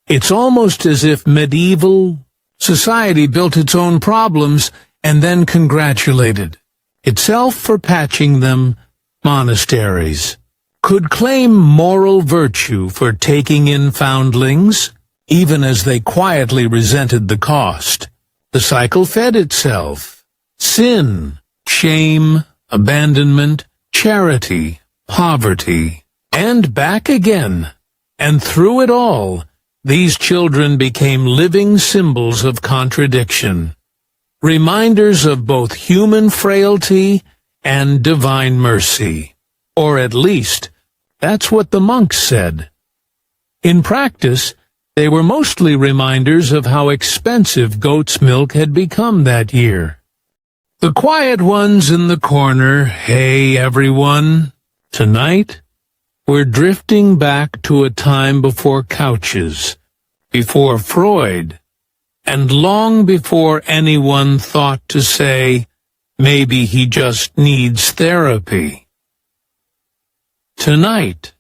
It's almost as if medieval society built its own problems and then congratulated itself for patching them. Monasteries could claim moral virtue for taking in foundlings, even as they quietly resented the cost. The cycle fed itself. Sin, shame, abandonment, charity, poverty, and back again. And through it all, these children became living symbols of contradiction, reminders of both human frailty and divine mercy. Or at least, that's what the monks said. In practice, they were mostly reminders of how expensive goat's milk had become that year. The quiet ones in the corner, hey everyone, tonight we're drifting back to a time before couches, before Freud, and long before anyone thought to say, maybe he just needs therapy. Tonight,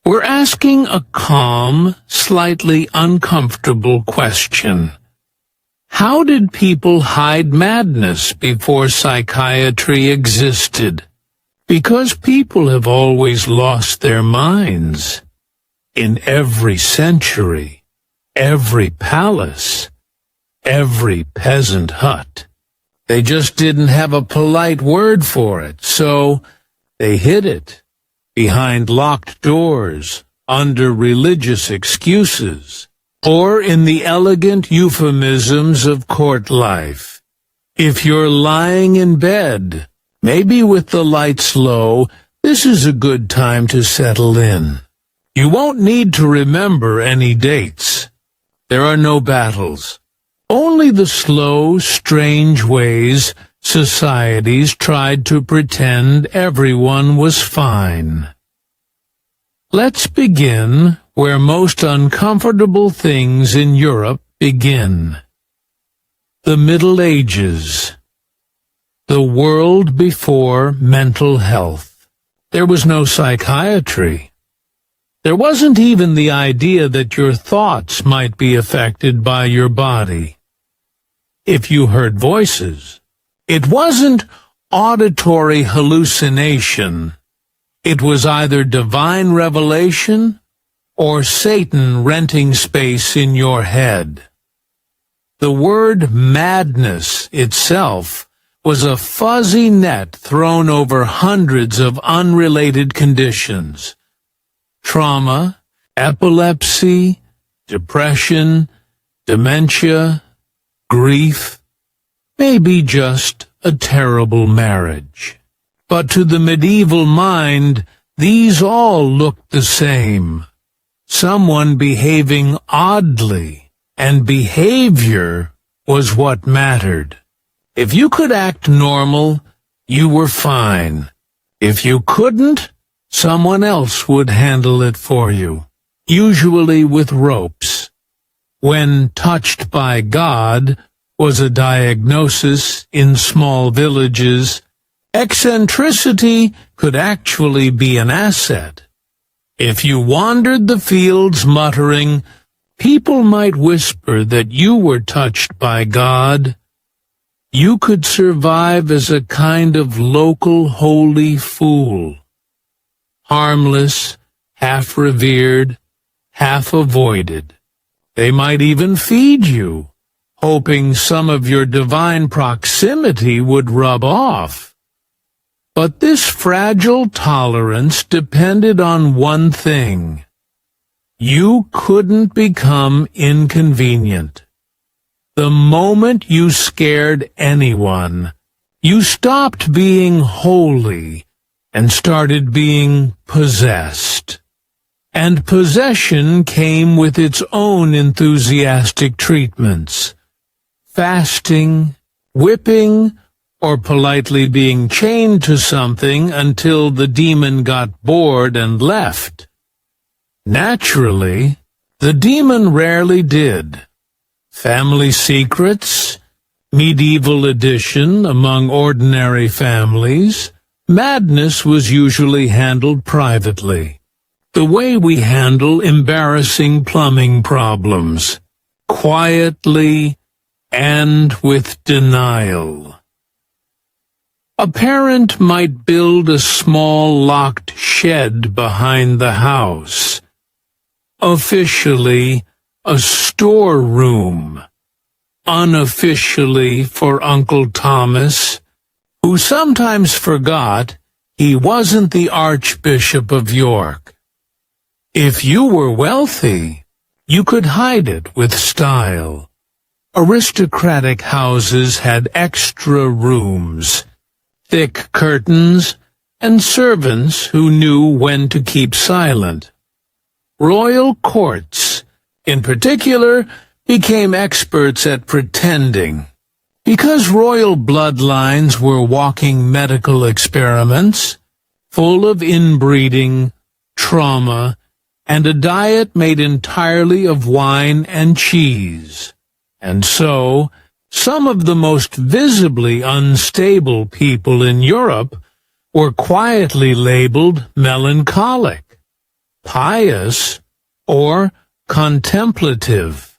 we're asking a calm, slightly uncomfortable question. How did people hide madness before psychiatry existed? Because people have always lost their minds. In every century, every palace, every peasant hut, They just didn't have a polite word for it, so they hid it behind locked doors, under religious excuses, or in the elegant euphemisms of court life. If you're lying in bed, maybe with the lights low, this is a good time to settle in. You won't need to remember any dates. There are no battles. Only the slow, strange ways societies tried to pretend everyone was fine. Let's begin where most uncomfortable things in Europe begin. The Middle Ages. The world before mental health. There was no psychiatry. There wasn't even the idea that your thoughts might be affected by your body. If you heard voices, it wasn't auditory hallucination. It was either divine revelation or Satan renting space in your head. The word madness itself was a fuzzy net thrown over hundreds of unrelated conditions. Trauma, epilepsy, depression, dementia, grief, maybe just a terrible marriage. But to the medieval mind, these all looked the same. Someone behaving oddly, and behavior was what mattered. If you could act normal, you were fine. If you couldn't, someone else would handle it for you, usually with ropes. When touched by God was a diagnosis in small villages, eccentricity could actually be an asset. If you wandered the fields muttering, people might whisper that you were touched by God. You could survive as a kind of local holy fool. Harmless, half revered, half avoided. They might even feed you, hoping some of your divine proximity would rub off. But this fragile tolerance depended on one thing. You couldn't become inconvenient. The moment you scared anyone, you stopped being holy and started being possessed. And possession came with its own enthusiastic treatments. Fasting, whipping, or politely being chained to something until the demon got bored and left. Naturally, the demon rarely did. Family secrets, medieval edition among ordinary families, madness was usually handled privately. The way we handle embarrassing plumbing problems, quietly and with denial. A parent might build a small locked shed behind the house, officially a storeroom, unofficially for Uncle Thomas, who sometimes forgot he wasn't the Archbishop of York. If you were wealthy, you could hide it with style. Aristocratic houses had extra rooms, thick curtains, and servants who knew when to keep silent. Royal courts, in particular, became experts at pretending. Because royal bloodlines were walking medical experiments, full of inbreeding, trauma, and a diet made entirely of wine and cheese. And so, some of the most visibly unstable people in Europe were quietly labeled melancholic, pious, or contemplative.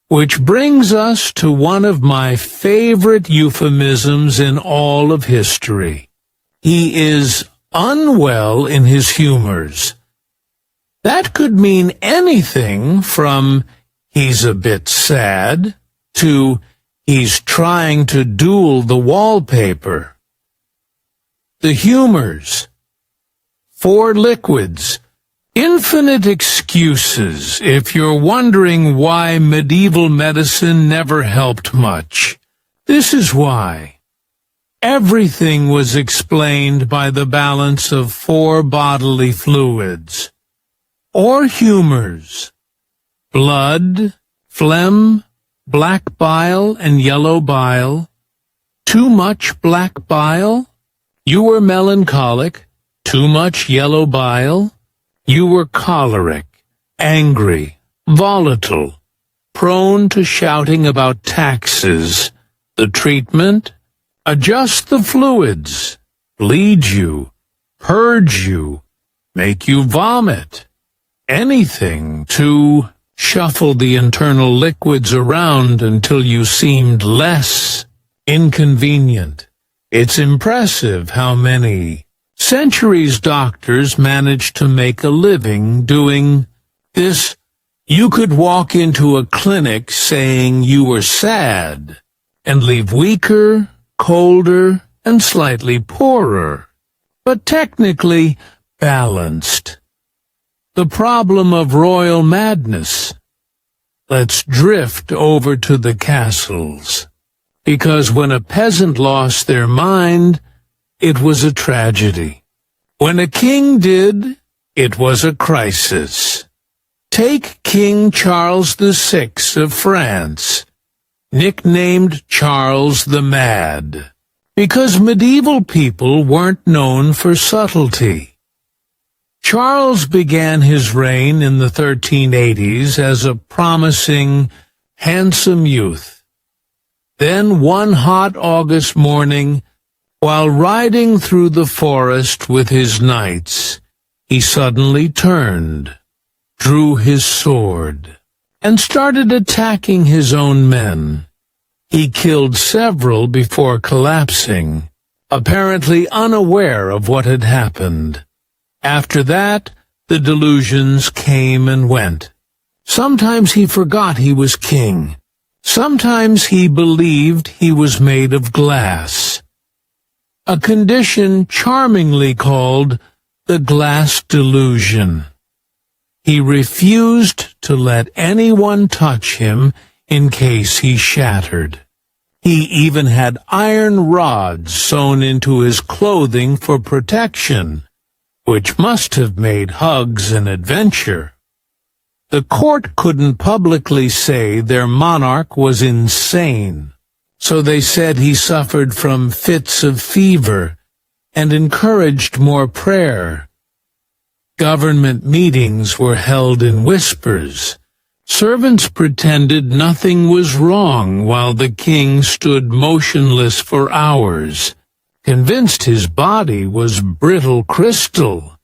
Which brings us to one of my favorite euphemisms in all of history. He is unwell in his humors. That could mean anything from he's a bit sad to He's trying to duel the wallpaper. The humors. 4 liquids. Infinite excuses if you're wondering why medieval medicine never helped much. This is why. Everything was explained by the balance of 4 bodily fluids, or humors: blood, phlegm, black bile and yellow bile. Too much black bile? You were melancholic. Too much yellow bile? You were choleric, angry, volatile, prone to shouting about taxes. The treatment? Adjust the fluids, bleed you, purge you, make you vomit. Anything to shuffle the internal liquids around until you seemed less inconvenient. It's impressive how many centuries doctors managed to make a living doing this. You could walk into a clinic saying you were sad and leave weaker, colder, and slightly poorer, but technically balanced. The problem of royal madness. Let's drift over to the castles, because when a peasant lost their mind, it was a tragedy. When a king did, it was a crisis. Take King Charles VI of France, nicknamed Charles the Mad, because medieval people weren't known for subtlety. Charles began his reign in the 1380s as a promising, handsome youth. Then one hot August morning, while riding through the forest with his knights, he suddenly turned, drew his sword, and started attacking his own men. He killed several before collapsing, apparently unaware of what had happened. After that, the delusions came and went. Sometimes he forgot he was king. Sometimes he believed he was made of glass. A condition charmingly called the glass delusion. He refused to let anyone touch him in case he shattered. He even had iron rods sewn into his clothing for protection, which must have made hugs an adventure. The court couldn't publicly say their monarch was insane, so they said he suffered from fits of fever and encouraged more prayer. Government meetings were held in whispers. Servants pretended nothing was wrong while the king stood motionless for hours, convinced his body was brittle crystal.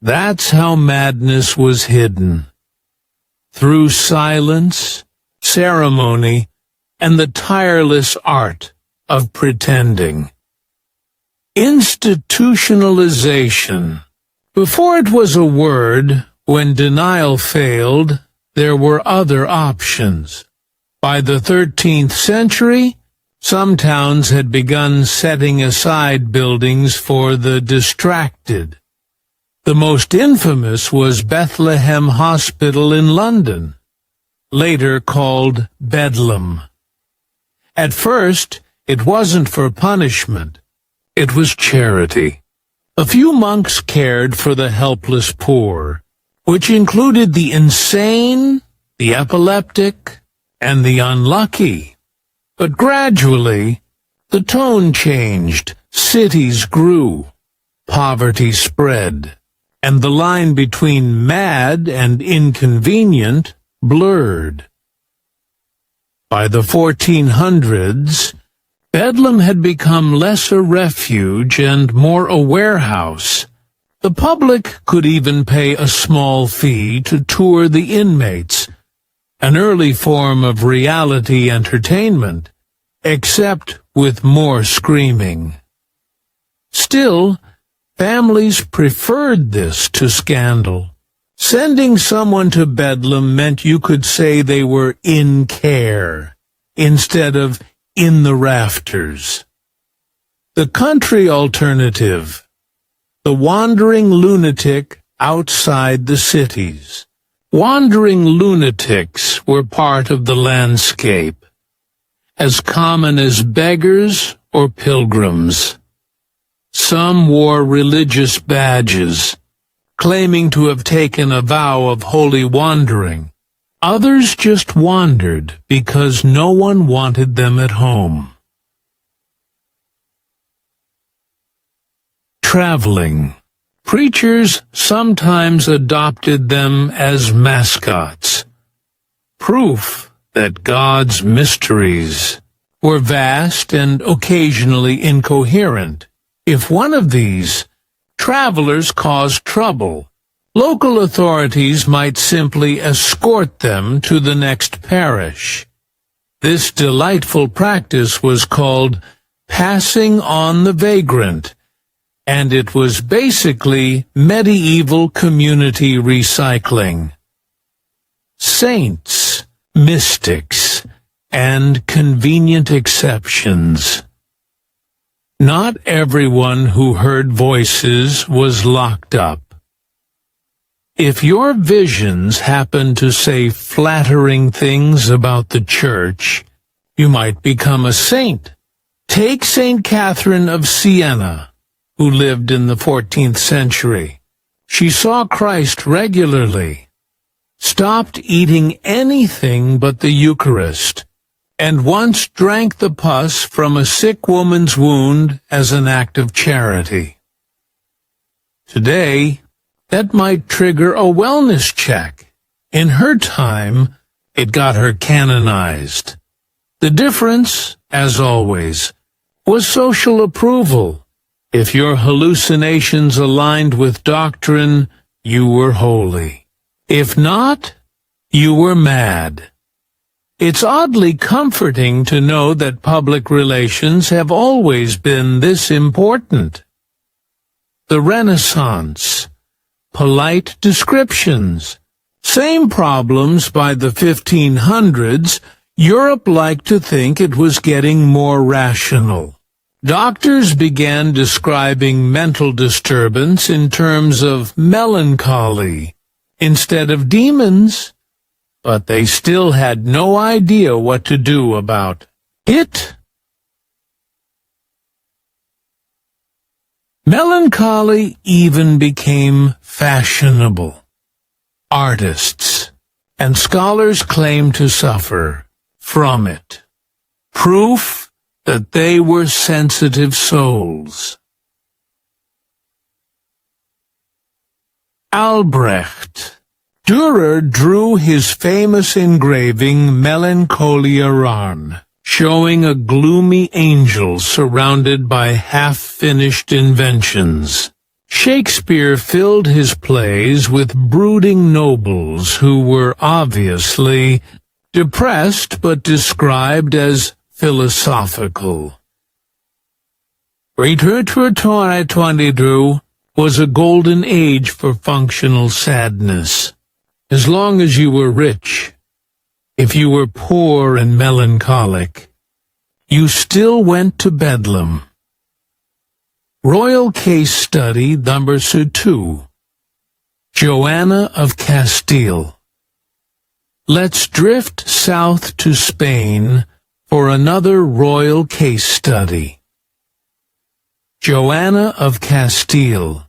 That's how madness was hidden. Through silence, ceremony, and the tireless art of pretending. Institutionalization. Before it was a word, when denial failed, there were other options. By the 13th century, some towns had begun setting aside buildings for the distracted. The most infamous was Bethlehem Hospital in London, later called Bedlam. At first, it wasn't for punishment. It was charity. A few monks cared for the helpless poor, which included the insane, the epileptic, and the unlucky. But gradually, the tone changed, cities grew, poverty spread, and the line between mad and inconvenient blurred. By the 1400s, Bedlam had become less a refuge and more a warehouse. The public could even pay a small fee to tour the inmates, an early form of reality entertainment, except with more screaming. Still, families preferred this to scandal. Sending someone to Bedlam meant you could say they were in care, instead of in the rafters. The country alternative. The wandering lunatic outside the cities. Wandering lunatics were part of the landscape, as common as beggars or pilgrims. Some wore religious badges, claiming to have taken a vow of holy wandering. Others just wandered because no one wanted them at home. Traveling. Preachers sometimes adopted them as mascots, proof that God's mysteries were vast and occasionally incoherent. If one of these travelers caused trouble, local authorities might simply escort them to the next parish. This delightful practice was called passing on the vagrant, and it was basically medieval community recycling. Saints, mystics, and convenient exceptions. Not everyone who heard voices was locked up. If your visions happen to say flattering things about the church, you might become a saint. Take St. Catherine of Siena, who lived in the 14th century. She saw Christ regularly, stopped eating anything but the Eucharist, and once drank the pus from a sick woman's wound as an act of charity. Today, that might trigger a wellness check. In her time, it got her canonized. The difference, as always, was social approval. If your hallucinations aligned with doctrine, you were holy. If not, you were mad. It's oddly comforting to know that public relations have always been this important. The Renaissance. Polite descriptions. Same problems by the 1500s. Europe liked to think it was getting more rational. Doctors began describing mental disturbance in terms of melancholy instead of demons, but they still had no idea what to do about it. Melancholy even became fashionable. Artists and scholars claimed to suffer from it. Proof that they were sensitive souls. Albrecht. Dürer drew his famous engraving Melancholia Rarn, showing a gloomy angel surrounded by half-finished inventions. Shakespeare filled his plays with brooding nobles who were obviously depressed but described as philosophical. Was a golden age for functional sadness. As long as you were rich, if you were poor and melancholic, you still went to Bedlam. Royal Case Study number 2. Joanna of Castile. Let's drift south to Spain for another royal case study. Joanna of Castile,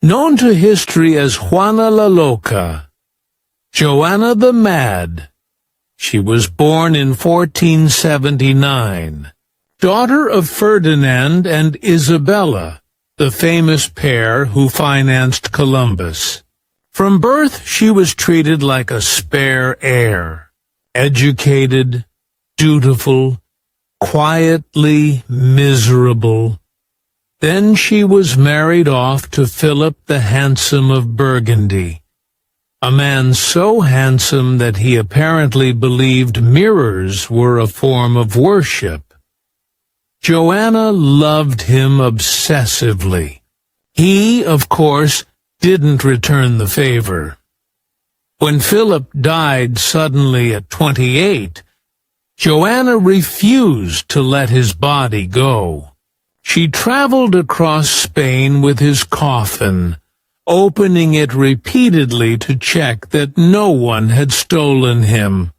known to history as Juana la Loca, Joanna the Mad. She was born in 1479, daughter of Ferdinand and Isabella, the famous pair who financed Columbus. From birth, she was treated like a spare heir, educated, dutiful, quietly miserable. Then she was married off to Philip the Handsome of Burgundy, a man so handsome that he apparently believed mirrors were a form of worship. Joanna loved him obsessively. He, of course, didn't return the favor. When Philip died suddenly at 28, Joanna refused to let his body go. She traveled across Spain with his coffin, opening it repeatedly to check that no one had stolen him.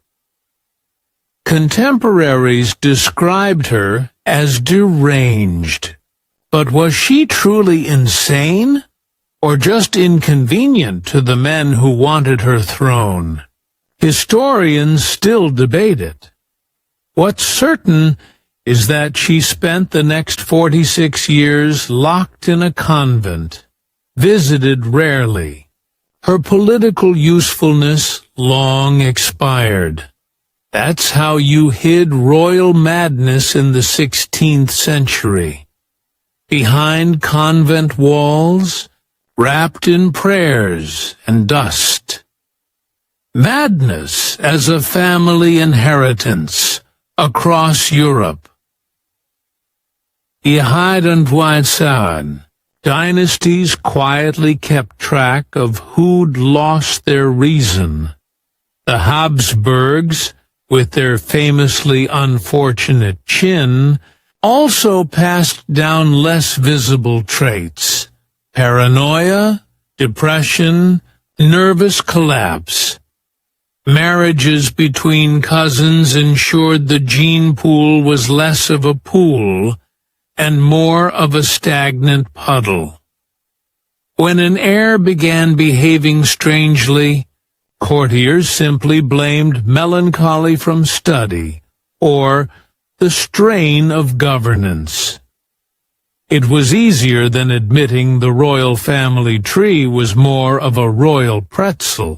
Contemporaries described her as deranged. But was she truly insane, or just inconvenient to the men who wanted her throne? Historians still debate it. What's certain is that she spent the next 46 years locked in a convent, visited rarely. Her political usefulness long expired. That's how you hid royal madness in the 16th century. Behind convent walls, wrapped in prayers and dust. Madness as a family inheritance across Europe. Die Heidenweizsagen. Dynasties quietly kept track of who'd lost their reason. The Habsburgs, with their famously unfortunate chin, also passed down less visible traits: paranoia, depression, nervous collapse. Marriages between cousins ensured the gene pool was less of a pool and more of a stagnant puddle. When an heir began behaving strangely, courtiers simply blamed melancholy from study or the strain of governance. It was easier than admitting the royal family tree was more of a royal pretzel.